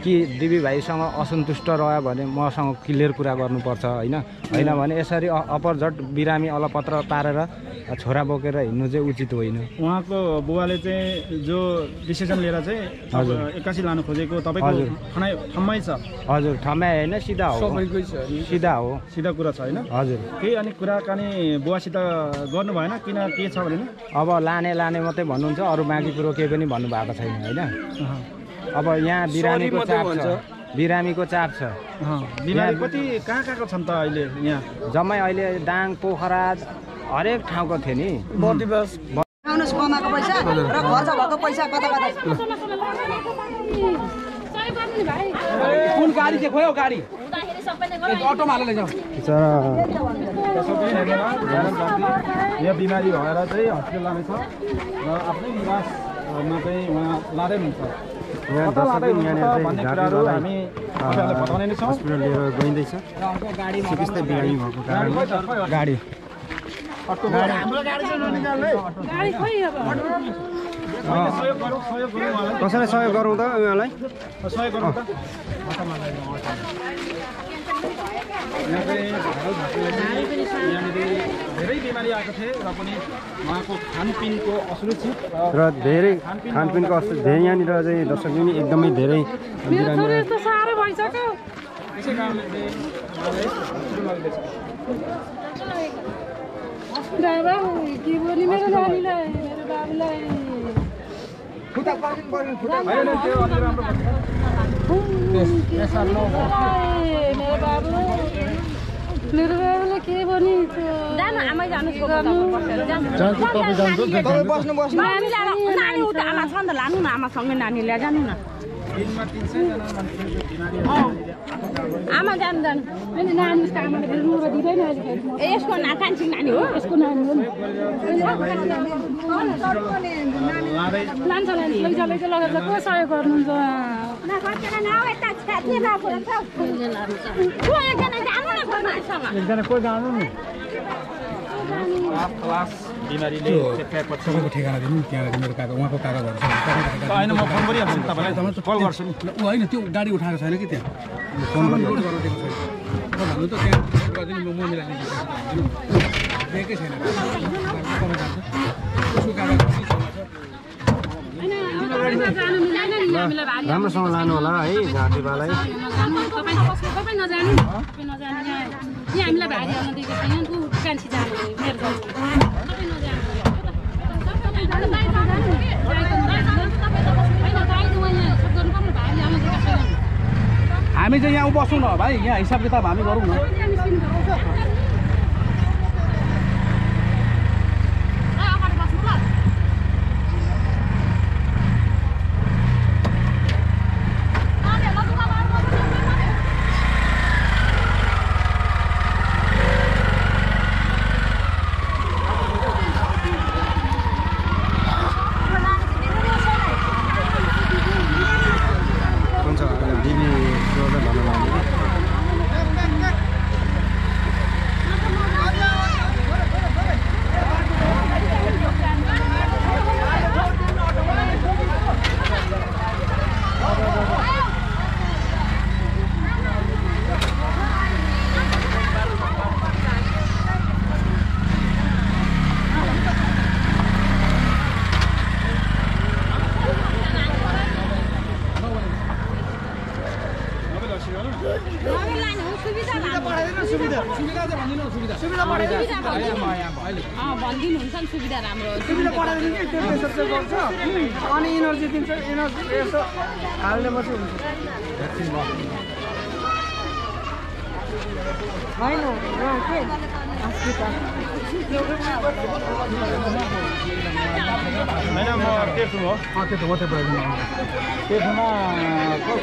कि दिदी भाइसँग असन्तुष्ट रह्यो भने मसँग क्लियर कुरा गर्नुपर्छ होइन होइन भने यसरी अपरझट बिरामी अलपत्र पारेर छोरा बोकेर हिँड्नु चाहिँ उचित होइन। उहाँको बुवाले चाहिँ जो डिसिजन लिएर चाहिँ हजुर एक्कासी लानु खोजेको तपाईँको ठम्मै छ? हजुर ठम्मै होइन, सिधा हो, सिधा हो, सिधा कुरा छ होइन? हजुर। केही अनि कुराकानी बुवासित गर्नु भएन किन के छ भने? अब लाने मात्रै भन्नुहुन्छ, अरू बाँकी कुरो केही पनि भन्नुभएको छैन होइन। अब यहाँ बिरामीको चाप छ, बिरामीको चाप छ। बिरामी कति कहाँको छन् त अहिले यहाँ? जम्मै अहिले दाङ पोखरा हरेक ठाउँको थियो नि। आउनुहोस् कमाएको पैसा र खर्च भएको पैसा कता कता? कुन गाडी चाहिँ खोयो गाडी? अटोमा हालेर लैजाऊ। यहाँ बिमारी भएर चाहिँ हस्पिटल लानेछ र आफ्नै निवासमा चाहिँ उहाँ लाँदै हुनुहुन्छ। हामी बताउने नै छौँ। हस्पिटल लिएर गइँदैछ चिकित्सा बिरामी भएको कारणले गाडी कसैलाई सहयोग गरौँ त उहाँलाई? सहयोग गरौँ त। यहाँनिर धेरै बिमारी आएको थिए र पनि उहाँको खानपिनको असुरक्षित र धेरै खानपिनको असुरक्षित धेरै यहाँनिर चाहिँ दर्शक पनि एकदमै धेरै बिरामी साह्रो भइसक्यो। त्यसै कारणले ड्राइभर के बोली मेरो नानीलाई मेरो बाबुलाई मेरो बाबुले के भने जानु आमै जानु नानी उता आमा छ नि त लानु न आमासँगै नानी ल्याएर जानु न आमा जानु नानी उसको आमाले फेरि रुँदा दिँदैन ए यसको कान्छी नानी हो यसको नानी हो लान्छ लैजाले चाहिँ लगेर को सहयोग गर्नुहुन्छ एकजना कोही जानु नि क्लास बिमारीले सबैको ठेगाना दिनु त्यहाँ मेरो काका उहाँको काका घर छ होइन म फोन गरिहाल्छु नि तपाईँलाई कल गर्छु नि ऊ होइन त्यो गाडी उठाएको छैन कि त्यहाँ फोन गर्नु दिएको छैन भन्नु त त्यहाँ गरिदिनु म मिलाइदिन्छु दिएकै छैन उसको काका राम्रोसँग लानु होला है घाँटीबालाई। तपाईँ नजानु यहाँ हामीलाई भारी हाल्न दिएको छैन ऊ कान्छी जानु मेरो हामी चाहिँ यहाँ बसौँ न भाइ, यहाँ हिसाब किताब हामी गरौँ न। भनिदिनुहुन्छ नि सुविधा राम्रो सुविधा पठाइदिनु कि त्यो प्रेसर चाहिँ गर्छ अनि एनर्जी दिन्छ एनर्जी यसो हाल्ने मात्रै हुन्छ होइन के हस्पिटल होइन म तेर्सु हो त्यो मात्रै पठाइदिनु तेर्सुमा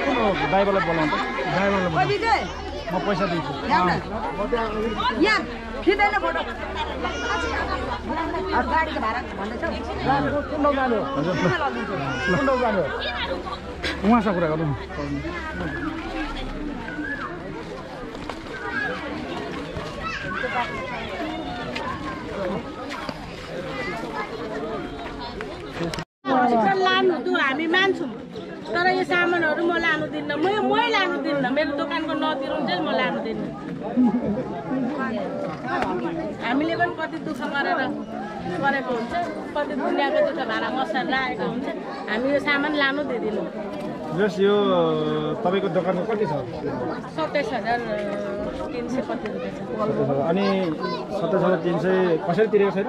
कुन ड्राइभरलाई बोलाउनु त विजय म पैसा दिन्छु यहाँ खिच्दैन फोटो गाडीको भाडा भन्दैछौ कुन ठाउँ जानु उहाँसँग कुरा गरौँ। लानु हामी मान्छौँ तर यो सामानहरू म लानु दिन्न मै लानु दिन्न मेरो दोकानको नदिरुन्जेल म लानु दिन्न हामीले पनि कति दुःख गरेर गरेको हुन्छ कति दुनियाँको दुःख भाडा मसर राखेको हुन्छ हामी यो सामान लानु दिँदैनौँ जस यो तपाईँको दोकानमा कति छ 27,300 कति रुपियाँ छ अनि 27,300 कसरी तिरेको छैन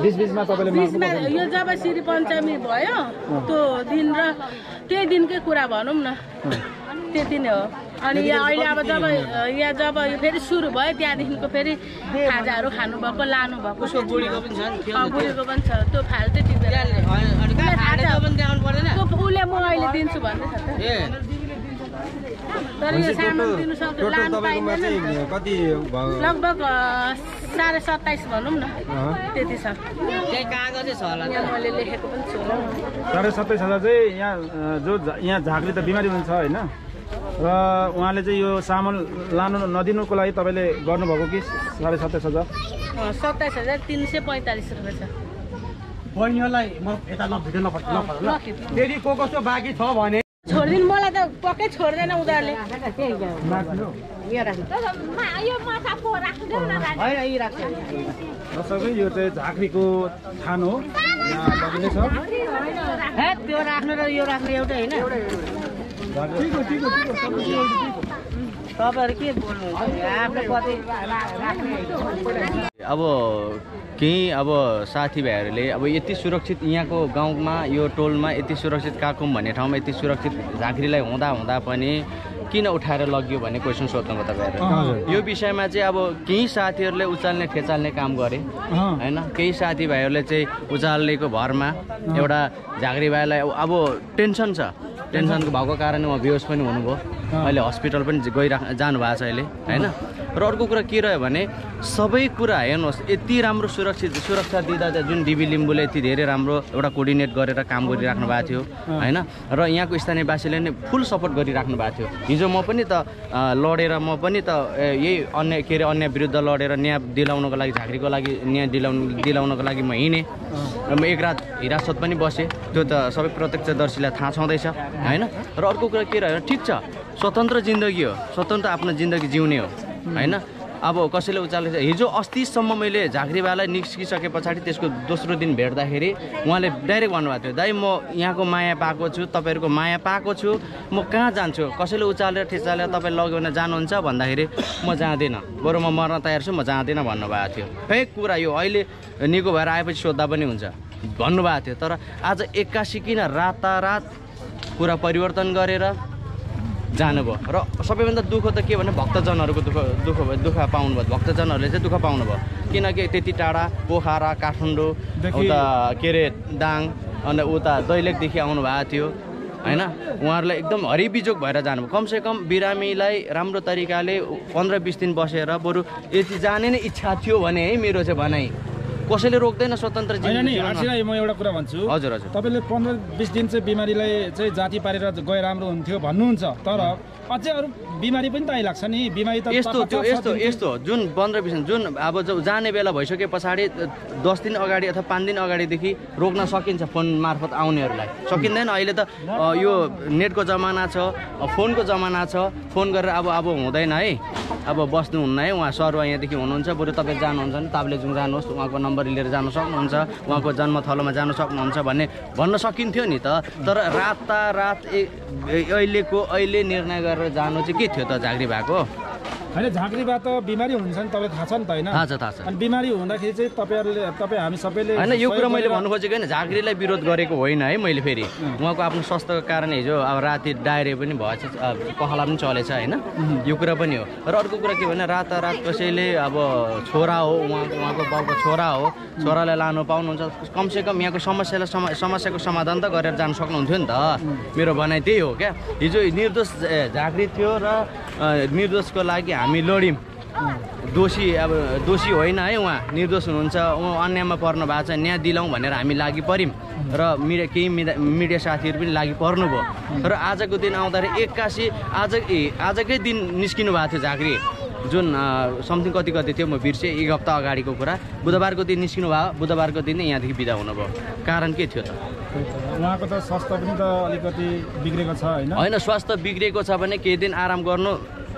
बीचमा तपाईँले बीचमा यो जब श्री पञ्चमी भयो त्यो दिन र त्यही दिनकै कुरा भनौँ न त्यति नै हो अनि यहाँ अहिले अब जब यहाँ जब यो फेरि सुरु भयो त्यहाँदेखिको फेरि खाजाहरू खानुभएको लानुभएको बुढीको पनि छ त्यो फाल्टै टिपेर उसले म अहिले दिन्छु भन्दैछ तर यो सामान दिनु सक्छ लानु पाइँदैन लगभग 27.5 भनौँ न त्यति छ त्यही कागजै छ होला मैले लेखेको पनि छु 27,500 चाहिँ यहाँ झाँक्री त बिमारी हुन्छ होइन र उहाँले चाहिँ यो सामान लानु नदिनुको लागि तपाईँले गर्नुभएको कि 27,500 27,345 रुपियाँ छ बहिनीहरूलाई म यता नभिडियो नपर्छ फेरि को कस्तो बाँकी छ भने छोडिदिनु मलाई त पक्कै छोड्दैन उनीहरूले यो चाहिँ झाँक्रीको थान हो यहाँ बगिने छ त्यो राख्नु र यो राख्नु एउटै होइन तपाईँहरू के बोल्नुहुन्छ आफ्नो कतै अब केही अब साथीभाइहरूले अब यति सुरक्षित यहाँको गाउँमा यो टोलमा यति सुरक्षित काकुम भन्ने ठाउँमा यति सुरक्षित झाँक्रीलाई हुँदा पनि किन उठाएर लग्यो भन्ने क्वेसन सोध्नुभयो तपाईँहरू यो विषयमा चाहिँ अब केही साथीहरूले उचाल्ने ठेचाल्ने काम गरे होइन केही साथीभाइहरूले चाहिँ उचाल्नेको भरमा एउटा झाँक्री भाइलाई अब टेन्सन छ टेन्सनको भएको कारणले उहाँ बेहोस पनि हुनुभयो अहिले हस्पिटल पनि जानु भएको छ अहिले होइन र अर्को कुरा के रह्यो भने सबै कुरा हेर्नुहोस् यति राम्रो सुरक्षा दिँदा जुन डिबी लिम्बूले यति धेरै राम्रो एउटा कोर्डिनेट गरेर काम गरिराख्नु भएको थियो होइन र यहाँको स्थानीयवासीले नै फुल सपोर्ट गरिराख्नु भएको थियो हिजो म पनि त लडेर म पनि त यही अन्य विरुद्ध लडेर न्याय दिलाउनको लागि झाँक्रीको लागि न्याय दिलाउनको लागि म हिँडेँ र म एक रात हिरासत पनि बसेँ त्यो त सबै प्रत्यक्षदर्शीलाई थाहा छँदैछ होइन र अर्को कुरा के रह्यो ठिक छ स्वतन्त्र जिन्दगी हो स्वतन्त्र आफ्नो जिन्दगी जिउने हो होइन अब कसैले उचालेको हिजो अस्तिसम्म मैले झाँक्रीबालाई निस्किसके पछाडि त्यसको दोस्रो दिन भेट्दाखेरि उहाँले डाइरेक्ट भन्नुभएको थियो दाइ म यहाँको माया पाएको छु तपाईँहरूको माया पाएको छु म कहाँ जान्छु कसैले उचालेर ठेचालेर तपाईँ लग्यो भने जानुहुन्छ भन्दाखेरि म जाँदिनँ बरु म मर्न तयार छु म जाँदिनँ भन्नुभएको थियो फेक कुरा यो अहिले निको भएर आएपछि सोद्धा पनि हुन्छ भन्नुभएको थियो तर आज 81 किन रातारात कुरा परिवर्तन गरेर जानुभयो र सबैभन्दा दुःख त के भने भक्तजनहरूको दुःख पाउनुभयो भक्तजनहरूले चाहिँ दुःख पाउनुभयो किनकि त्यति टाढा पोखरा काठमाडौँ उता के अरे दाङ अन्त उता दैलेखदेखि आउनु भएको थियो होइन उहाँहरूलाई एकदम हरिबिजोग भएर जानुभयो कमसेकम बिरामीलाई राम्रो तरिकाले 15-20 दिन बसेर बरु यति जाने नै इच्छा थियो भने है मेरो चाहिँ भनाइ कसैले रोक्दैन स्वतन्त्र जिन्दगी म एउटा कुरा भन्छु हजुर हजुर तपाईँले 15-20 दिन चाहिँ बिमारीलाई चाहिँ जाति पारेर गए राम्रो हुन्थ्यो भन्नुहुन्छ तर अझै अरू बिमारी पनि त आइलाग्छ नि बिमारी त यस्तो जुन 15-20 दिन जुन अब जाने बेला भइसके पछाडि 10 दिन अगाडि अथवा 5 दिन अगाडिदेखि रोक्न सकिन्छ फोन मार्फत आउनेहरूलाई सकिँदैन अहिले त यो नेटको जमाना छ फोनको जमाना छ फोन गरेर अब हुँदैन है अब बस्नुहुन्न है उहाँ सरुवा यहाँदेखि हुनुहुन्छ बरु तपाईँ जानुहुन्छ भने ताप्लेजुङ जानुहोस् उहाँको नम्बर लिएर जानु सक्नुहुन्छ उहाँको जन्मथलोमा जानु सक्नुहुन्छ भन्न सकिन्थ्यो नि त तर रातारात अहिले निर्णय गरेर जानु चाहिँ के थियो त झाँक्री भएको होइन झाँक्रीबा त बिमारी हुन्छ नि तपाईँलाई थाहा छ नि त होइन थाहा छ अनि बिमारी हुँदाखेरि चाहिँ तपाईँ हामी सबैले होइन यो कुरा मैले भन्नु खोजेको होइन झाँक्रीलाई विरोध गरेको होइन है मैले फेरि उहाँको आफ्नो स्वास्थ्यको कारण हिजो अब राति डायरिया पनि भएछ पखाला पनि चलेछ होइन यो कुरा पनि हो र अर्को कुरा के भने रातारात कसैले अब छोरा हो उहाँको बाउको छोरा हो छोरालाई लानु पाउनुहुन्छ कमसेकम यहाँको समस्याको समाधान त गरेर जानु सक्नुहुन्थ्यो नि त मेरो भनाइ त्यही हो क्या हिजो निर्दोष झाँक्री थियो र निर्दोषको लागि हामी लड्यौँ दोषी होइन है उहाँ निर्दोष हुनुहुन्छ उहाँ अन्यायमा पर्नु भएको छ न्याय दिलाउँ भनेर हामी लागि पर्यौँ र केही मिडिया साथीहरू पनि लागि पर्नुभयो र आजको दिन आउँदाखेरि 81 आजकै दिन निस्किनु भएको थियो झाँक्री जुन समथिङ कति थियो म बिर्सेँ 1 हप्ता अगाडिको कुरा बुधबारको दिन निस्किनु भयो बुधबारको दिन यहाँदेखि बिदा हुनुभयो कारण के थियो त उहाँको त स्वास्थ्य पनि त अलिकति बिग्रेको छ होइन? होइन, स्वास्थ्य बिग्रेको छ भने केही दिन आराम गर्नु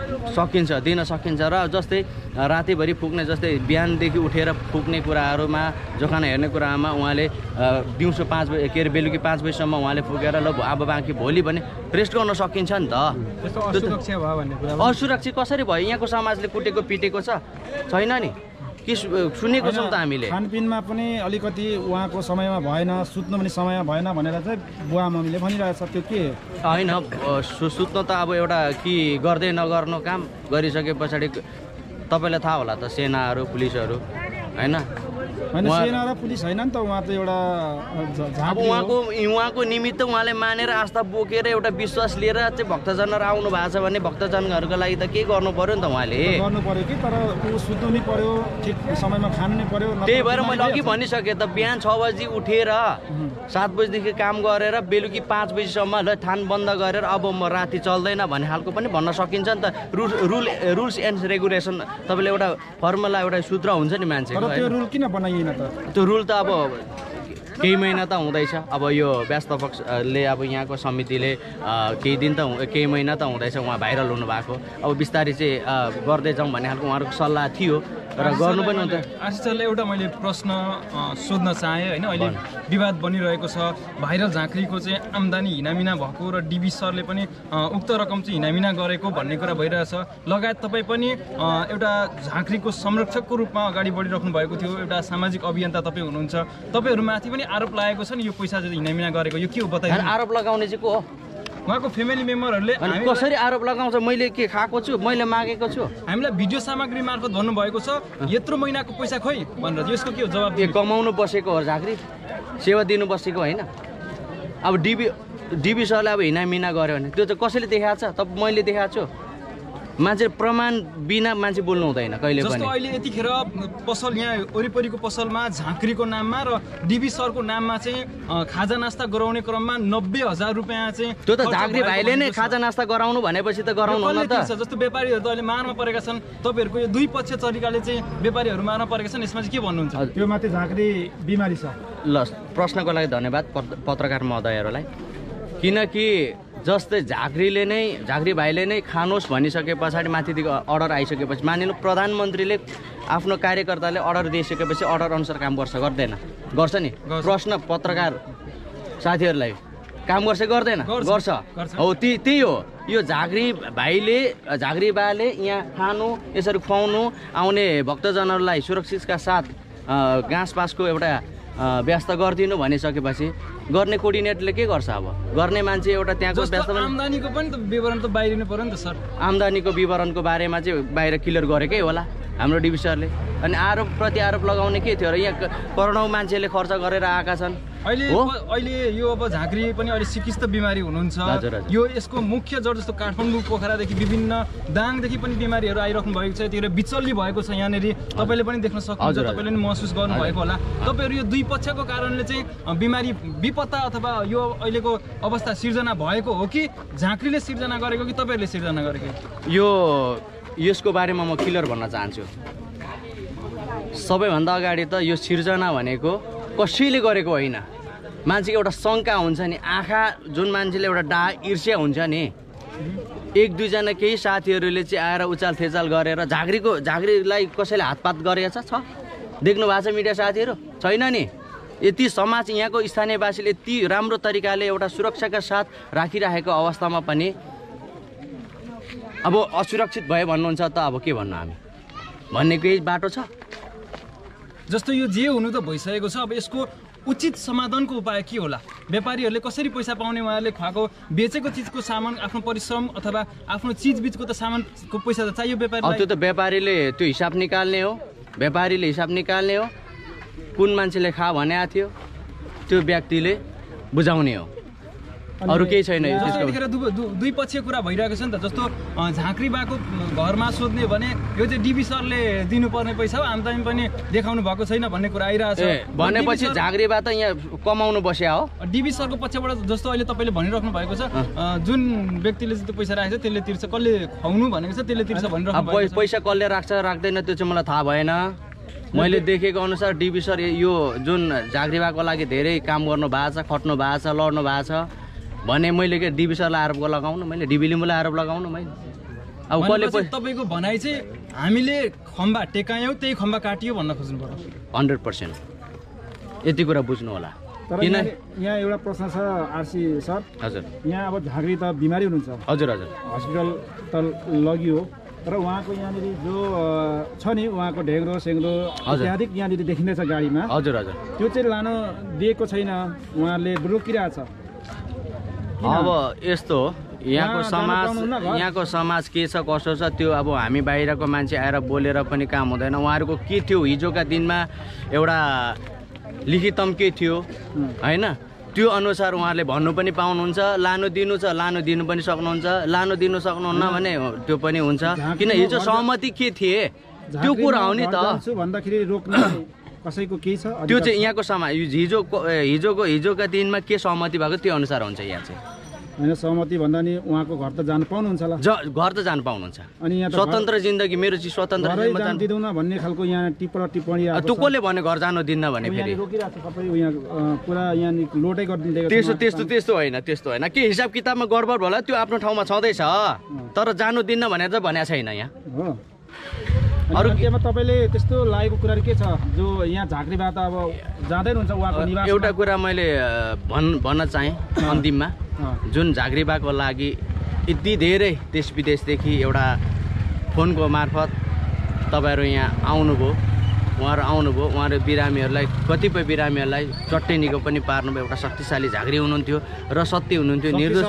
दिन सकिन्छ र जस्तै रातिभरि फुक्ने, जस्तै बिहानदेखि उठेर फुक्ने कुराहरूमा, जोखाना हेर्ने कुरामा उहाँले दिउँसो 5 बजे के अरे बेलुकी 5 बजीसम्म उहाँले फुकेर ल अब बाँकी भोलि भने रेस्ट गर्न सकिन्छ नि त। असुरक्षा भयो भन्ने कुरा असुरक्षित कसरी भयो? यहाँको समाजले कुटेको पिटेको छैन नि कि सुनेको छौँ त हामीले। खानपिनमा पनि अलिकति उहाँको समयमा भएन, सुत्नु पनि समयमा भएन भनेर चाहिँ बुवा मम्मीले भनिरहेछ, त्यो के होइन? सुत्नु त अब एउटा कि गर्दै नगर्नु काम गरिसके पछाडि तपाईँलाई थाहा होला त, सेनाहरू पुलिसहरू होइन? सेना र पुलिस होइन नि त, उहाँ त एउटा अब उहाँको निमित्त उहाँले मानेर आस्था बोकेर एउटा विश्वास लिएर चाहिँ भक्तजनहरू आउनु भएको छ भने भक्तजनहरूको लागि त के गर्नु पर्यो नि त उहाँले? गर्नु पर्यो कि, तर ऊ सुत्नु नि पर्यो, ठिक समयमा खानु नि पर्यो। त्यही भएर मैले अघि भनिसकेँ त, बिहान 6 बजी उठेर 7 बजीदेखि काम गरेर बेलुकी 5 बजीसम्म ल थान बन्द गरेर अब म राति चल्दैन भन्ने खालको पनि भन्न सकिन्छ नि त। रुल्स एन्ड रेगुलेसन तपाईँले एउटा फर्मुला, एउटा सूत्र हुन्छ नि मान्छेको। त्यो रुल किन बनाइएन त? त्यो रुल त अब केही महिना त हुँदैछ, अब यो व्यस्त पक्षले अब यहाँको समितिले केही महिना त हुँदैछ उहाँ भाइरल हुनुभएको। अब बिस्तारै चाहिँ गर्दै जाउँ भन्ने खालको उहाँहरूको सल्लाह थियो र गर्नु पनि हुन्छ। आशिष सरले एउटा मैले प्रश्न सोध्न चाहेँ होइन, अहिले विवाद बनिरहेको छ, भाइरल झाँक्रीको चाहिँ आम्दानी हिनामिना भएको र डिबी सरले पनि उक्त रकम चाहिँ हिनामिना गरेको भन्ने कुरा भइरहेछ। लगायत तपाईँ पनि एउटा झाँक्रीको संरक्षकको रूपमा अगाडि बढिराख्नु भएको थियो, एउटा सामाजिक अभियन्ता तपाईँ हुनुहुन्छ, तपाईँहरूमाथि पनि आरोप लागेको छ नि यो पैसा चाहिँ हिनामिना गरेको, यो के हो बताइदिनु? आरोप लगाउने चाहिँ को हो? उहाँको फ्यामिली मेम्बरहरूले कसरी आरोप लगाउँछ? मैले के खाएको छु? मैले मागेको छु? हामीलाई भिडियो सामग्री मार्फत भन्नुभएको छ यत्रो महिनाको पैसा खोइ भनेर, यसको के हो जवाब? कमाउनु बसेको हो झाँक्री, सेवा दिनु बसेको होइन। अब डिबी सरले अब हिनामिना गर्यो भने त्यो चाहिँ कसैले देखाएको छ? मैले देखाएको छु? मान्छे प्रमाण बिना मान्छे बोल्नु हुँदैन कहिले पनि। जस्तो अहिले यतिखेर पसल यहाँ वरिपरिको पसलमा झाँक्रीको नाममा र डिबी सरको नाममा चाहिँ खाजा नास्ता गराउने क्रममा 90,000 रुपियाँ चाहिँ त्यो त झाँक्री भाइले नै खाजा नास्ता गराउनु भनेपछि त गराउनु न त। जस्तो व्यापारीहरू त अहिले मारमा परेका छन्, तपाईँहरूको यो दुई पक्ष तरिकाले चाहिँ व्यापारीहरू मारमा परेका छन्, यसमा चाहिँ के भन्नुहुन्छ? त्यो माथि झाँक्री बिमारी छ। ल, प्रश्नको लागि धन्यवाद पत्रकार महोदयहरूलाई। किनकि जस्तै झाँक्री भाइले नै खानुहोस् भनिसके पछाडि माथिदेखि अर्डर आइसकेपछि, मानिनु प्रधानमन्त्रीले आफ्नो कार्यकर्ताले अर्डर दिइसकेपछि अर्डर अनुसार काम गर्छ नि? प्रश्न पत्रकार साथीहरूलाई काम गर्छ गर्दैन? गर्छ। हो, त्यही हो। यो झाँक्री बाले यहाँ खानु, यसरी खुवाउनु आउने भक्तजनहरूलाई सुरक्षितका साथ घाँसपासको एउटा व्यस्त गरिदिनु भनिसकेपछि गर्ने कोर्डिनेटरले के गर्छ? अब गर्ने मान्छे एउटा त्यहाँको व्यस्त। आम्दानीको पनि त विवरण त बाहिरिनु पर्यो नि त सर। आम्दानीको विवरणको बारेमा चाहिँ बाहिर क्लियर गरेकै होला हाम्रो डिबी सरले। अनि आरोप प्रति आरोप लगाउने के थियो र? यहाँ करोडौँ मान्छेले खर्च गरेर आएका छन्। अहिले यो अब झाँक्री पनि अहिले सिकिस्त बिमारी हुनुहुन्छ, यो यसको मुख्य जड जस्तो काठमाडौँ पोखरादेखि विभिन्न दाङदेखि पनि बिमारीहरू आइराख्नु भएको छ, त्यो बिचल्ली भएको छ यहाँनिर, तपाईँले पनि देख्न सक्नुहुन्छ, तपाईँले पनि महसुस गर्नुभएको होला। तपाईँहरू यो दुई पक्षको कारणले चाहिँ बिमारी विपत्ता अथवा यो अहिलेको अवस्था सिर्जना भएको हो कि झाँक्रीले सिर्जना गरेको कि तपाईँहरूले सिर्जना गरेको? यसको बारेमा म क्लियर भन्न चाहन्छु। सबैभन्दा अगाडि त यो सिर्जना भनेको कसैले गरेको होइन। मान्छेको एउटा शङ्का हुन्छ नि, आँखा जुन मान्छेले एउटा ईर्ष्या हुन्छ नि, एक दुईजना केही साथीहरूले चाहिँ आएर उचाल थेचाल गरेर झाँक्रीलाई कसैले हातपात गरेको छ? देख्नु भएको छ मिडिया साथीहरू? छैन नि। यति समाज यहाँको स्थानीयवासीले यति राम्रो तरिकाले एउटा सुरक्षाका साथ राखिरहेको अवस्थामा पनि अब असुरक्षित भयो भन्नुहुन्छ त अब के भन्नु हामी? भन्ने केही बाटो छ? जस्तो यो जे हुनु त भइसकेको छ, अब यसको उचित समाधानको उपाय के होला? व्यापारीहरूले कसरी पैसा पाउने? उहाँहरूले खुवाएको बेचेको चिजको सामान, आफ्नो परिश्रम अथवा आफ्नो चिजबिचको त सामानको पैसा त चाहियो व्यापारीलाई। त्यो त व्यापारीले त्यो हिसाब निकाल्ने हो, व्यापारीले हिसाब निकाल्ने हो। कुन मान्छेले खा भनेको थियो त्यो व्यक्तिले बुझाउने हो, अरू केही छैन। यतिखेर दुई पक्षीय कुरा भइरहेको छ नि त। जस्तो झाँक्री बाको घरमा सोध्ने भने यो चाहिँ डिबी सरले दिनुपर्ने पैसा हो, आम्दानी पनि देखाउनु भएको छैन भन्ने कुरा आइरहेको छ। भनेपछि झाँक्री बा त यहाँ कमाउनु बस्या हो। डिबी सरको पक्षबाट जस्तो अहिले तपाईँले भनिराख्नु भएको छ, जुन व्यक्तिले चाहिँ त्यो पैसा राखेको छ त्यसले तिर्छ, कसले खुवाउनु भनेको छ त्यसले तिर्छ भनिराख्नु भएको छ। पैसा कसले राख्छ राख्दैन त्यो चाहिँ मलाई थाहा भएन। मैले देखेको अनुसार डिबी सर यो जुन झाँक्रीबाको लागि धेरै काम गर्नु भएको छ, खट्नु भएको छ, लड्नु भएको छ भने मैले के डिबी सरलाई आरोप लगाउनु, मैले डिबी लिम्बुलाई आरोप लगाउनु मैले? अब कसले तपाईँको भनाइ चाहिँ हामीले खम्बा टेकायौँ त्यही खम्बा काटियो भन्न खोज्नु पर्यो। 100% यति कुरा बुझ्नु होला। किन यहाँ एउटा प्रश्न छ आरसी सर। हजुर। यहाँ अब झाँक्री त बिमारी हुनुहुन्छ। हजुर हजुर। हस्पिटल त लगियो तर उहाँको यहाँनिर जो छ नि उहाँको ढेग्रो सेङ्ग्रो इत्यादि यहाँनिर देखिँदैछ गाडीमा। हजुर हजुर। त्यो चाहिँ लानु दिएको छैन, उहाँहरूले रोकिरहेछ। अब यस्तो यहाँको समाज के छ कसो छ त्यो अब हामी बाहिरको मान्छे आएर बोलेर पनि काम हुँदैन। उहाँहरूको के थियो हिजोका दिनमा एउटा लिखितम के थियो हैन, त्यो अनुसार उहाँहरूले भन्नु पनि पाउनुहुन्छ। लानु दिनु छ लानु दिनु पनि सक्नुहुन्छ, लानु दिनु सक्नुहुन्न भने त्यो पनि हुन्छ। किन हिजो सहमति के थिए त्यो कुरा हो नि त भन्दाखेरि रोक्ने कसैको केही छ त्यो चाहिँ यहाँको समाज हिजोका दिनमा के सहमति भएको त्यो अनुसार हुन्छ। यहाँ चाहिँ होइन सहमति भन्दा नि उहाँको घर त जानु पाउनुहुन्छ होला? घर त जानु पाउनुहुन्छ। अनि यहाँ स्वतन्त्र जिन्दगी मेरो चाहिँ स्वतन्त्र जानु दिँदैन भन्ने खालको यहाँ टिप्पणी त्यो कसले भने घर जानु दिन्न भने फेरि रोकिरहेको छ सबै यहाँ पुरा यहाँ लोटै गरिदिँदै। त्यस्तो होइन के हिसाब किताबमा गडबड होला त्यो आफ्नो ठाउँमा छँदैछ तर जानु दिन्न भनेर त भनेको छैन यहाँ हो। अरू केमा तपाईँले त्यस्तो लागेको कुरा के छ जो यहाँ झाँक्रीबाट अब जाँदै हुन्छ उहाँको निवास? एउटा कुरा मैले भन्न चाहेँ अन्तिममा, जुन झाँक्रीबाको लागि यति धेरै देश विदेशदेखि एउटा फोनको मार्फत तपाईँहरू यहाँ आउनुभयो, उहाँहरू बिरामीहरूलाई कतिपय बिरामीहरूलाई चट्टै निको पनि पार्नुभयो। एउटा शक्तिशाली झाँक्री हुनुहुन्थ्यो र सत्य हुनुहुन्थ्यो, निर्दोष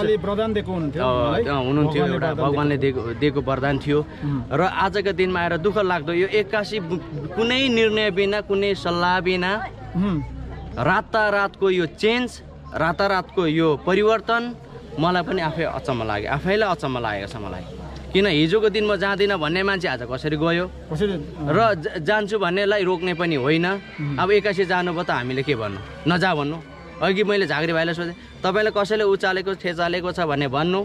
हुनुहुन्थ्यो, एउटा भगवानले दिएको वरदान थियो। र आजका दिनमा आएर दुःख लाग्दो यो 81 कुनै निर्णय बिना कुनै सल्लाह बिना रातारातको यो चेन्ज, रातारातको यो परिवर्तन मलाई पनि आफैलाई अचम्म लागेको छ मलाई। किन हिजोको दिन म जाँदिनँ भन्ने मान्छे आज कसरी गयो र जान्छु भन्नेलाई रोक्ने पनि होइन। अब 81 जानुभयो त हामीले के भन्नु, नजा भन्नु। अघि मैले झाँक्री भाइलाई सोधेँ तपाईँलाई कसैले उचालेको थेचालेको छ भने भन्नु,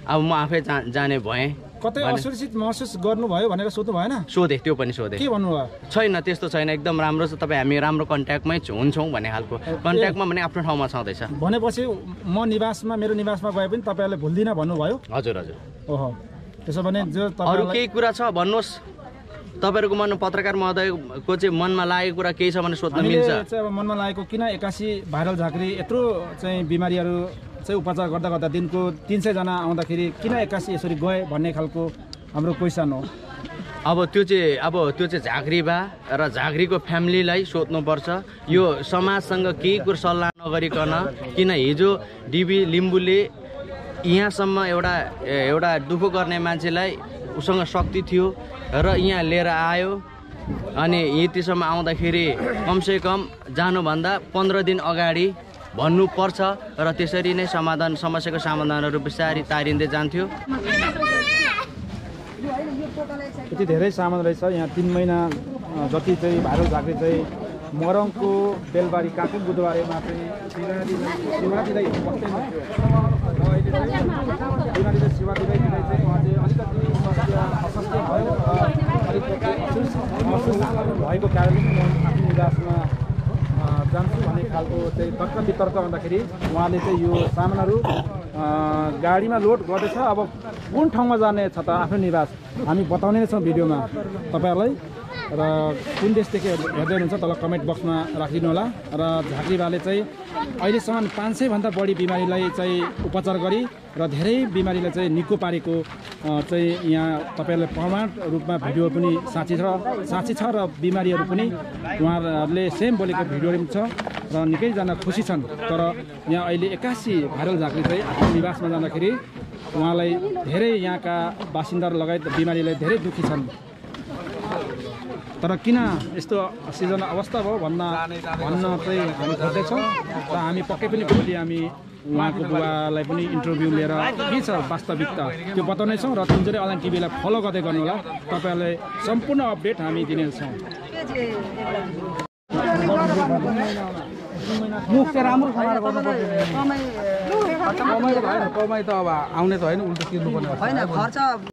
अब म आफै जाने भएँ। कतै असुरक्षित महसुस गर्नुभयो भनेर सोध्नु भएन? सोधेँ, त्यो पनि सोधेँ। के भन्नुभयो? छैन त्यस्तो छैन, एकदम राम्रो छ, तपाईँ हामी राम्रो कन्ट्याक्टमै हुन्छौँ भन्ने खालको कन्ट्याक्टमा भने आफ्नो ठाउँमा छँदैछ। भनेपछि म मेरो निवासमा गए पनि तपाईँहरूले भुल्दिनँ भन्नुभयो? हजुर हजुर। ओहो त्यसो भने जो अरू केही कुरा छ भन्नुहोस्, तपाईँहरूको मन पत्रकार महोदयको चाहिँ मनमा लागेको कुरा केही छ भने सोध्न मिल्छ। अब मनमा लागेको किन 81 भाइरल झाँक्री यत्रो चाहिँ बिमारीहरू चाहिँ उपचार गर्दा गर्दा दिनको 300 जना आउँदाखेरि किन 81 यसरी गए भन्ने खालको हाम्रो क्वेसन हो। अब त्यो चाहिँ झाँक्रीबा र झाँक्रीको फ्यामिलीलाई सोध्नुपर्छ। यो समाजसँग केही कुरो सल्लाह नगरिकन, किन हिजो डिबी लिम्बुले यहाँसम्म एउटा दुःख गर्ने मान्छेलाई उसँग शक्ति थियो र यहाँ लिएर आयो अनि यतिसम्म आउँदाखेरि कमसेकम जानुभन्दा 15 दिन अगाडि भन्नुपर्छ र त्यसरी नै समस्याको समाधानहरू बिस्तारै तारिँदै जान्थ्यो। यति धेरै सामान रहेछ यहाँ। 3 महिना जति चाहिँ भाइरल झाँक्री चाहिँ मरङको बेलबारी काकुङ बुधबारेमा चाहिँ शिवाजीलाई बस्दै हुन्थ्यो। अहिले चाहिँ शिवाजीलाई चाहिँ उहाँ चाहिँ अलिकति अस्वस्थ भयो, अलिकति भएको कारणले म आफ्नो निवासमा जान्छु भन्ने खालको चाहिँ तर्क वितर्क आउँदाखेरि उहाँले चाहिँ यो सामानहरू गाडीमा लोड गर्दैछ। अब कुन ठाउँमा जाने छ त आफ्नो निवास हामी बताउने नै छौँ भिडियोमा तपाईँहरूलाई। र कुन देशदेखि हेर्दै हुनुहुन्छ तल कमेन्ट बक्समा राखिदिनु होला। र झाँक्रीबाले चाहिँ अहिलेसम्म 500 भन्दा बढी बिमारीलाई चाहिँ उपचार गरी र धेरै बिमारीलाई चाहिँ निको पारेको चाहिँ यहाँ तपाईँहरूले प्रमाण रूपमा भिडियो पनि साँच्ची छ र बिमारीहरू पनि उहाँहरूले सेम बोलेको भिडियोहरू पनि छ र निकैजना खुसी छन्। तर यहाँ अहिले 81 भाइरल झाँक्री चाहिँ आफ्नो निवासमा जाँदाखेरि उहाँलाई धेरै यहाँका बासिन्दा लगायत बिमारीलाई धेरै दुःखी छन्। तर किन यस्तो सिजन अवस्था भयो भन्न चाहिँ हामी खोज्दैछौँ र हामी पक्कै पनि भोलि हामी उहाँको बुवालाई पनि इन्टरभ्यू लिएर के छ वास्तविकता त्यो बताउनेछौँ र तुलजुरे अनलाइन टिभीलाई फलो गर्दै गर्नु होला। तपाईँहरूलाई सम्पूर्ण अपडेट हामी दिनेछौँ। कमाइ त अब आउने त होइन, उल्टो तिर्नु पर्ने होइन खर्च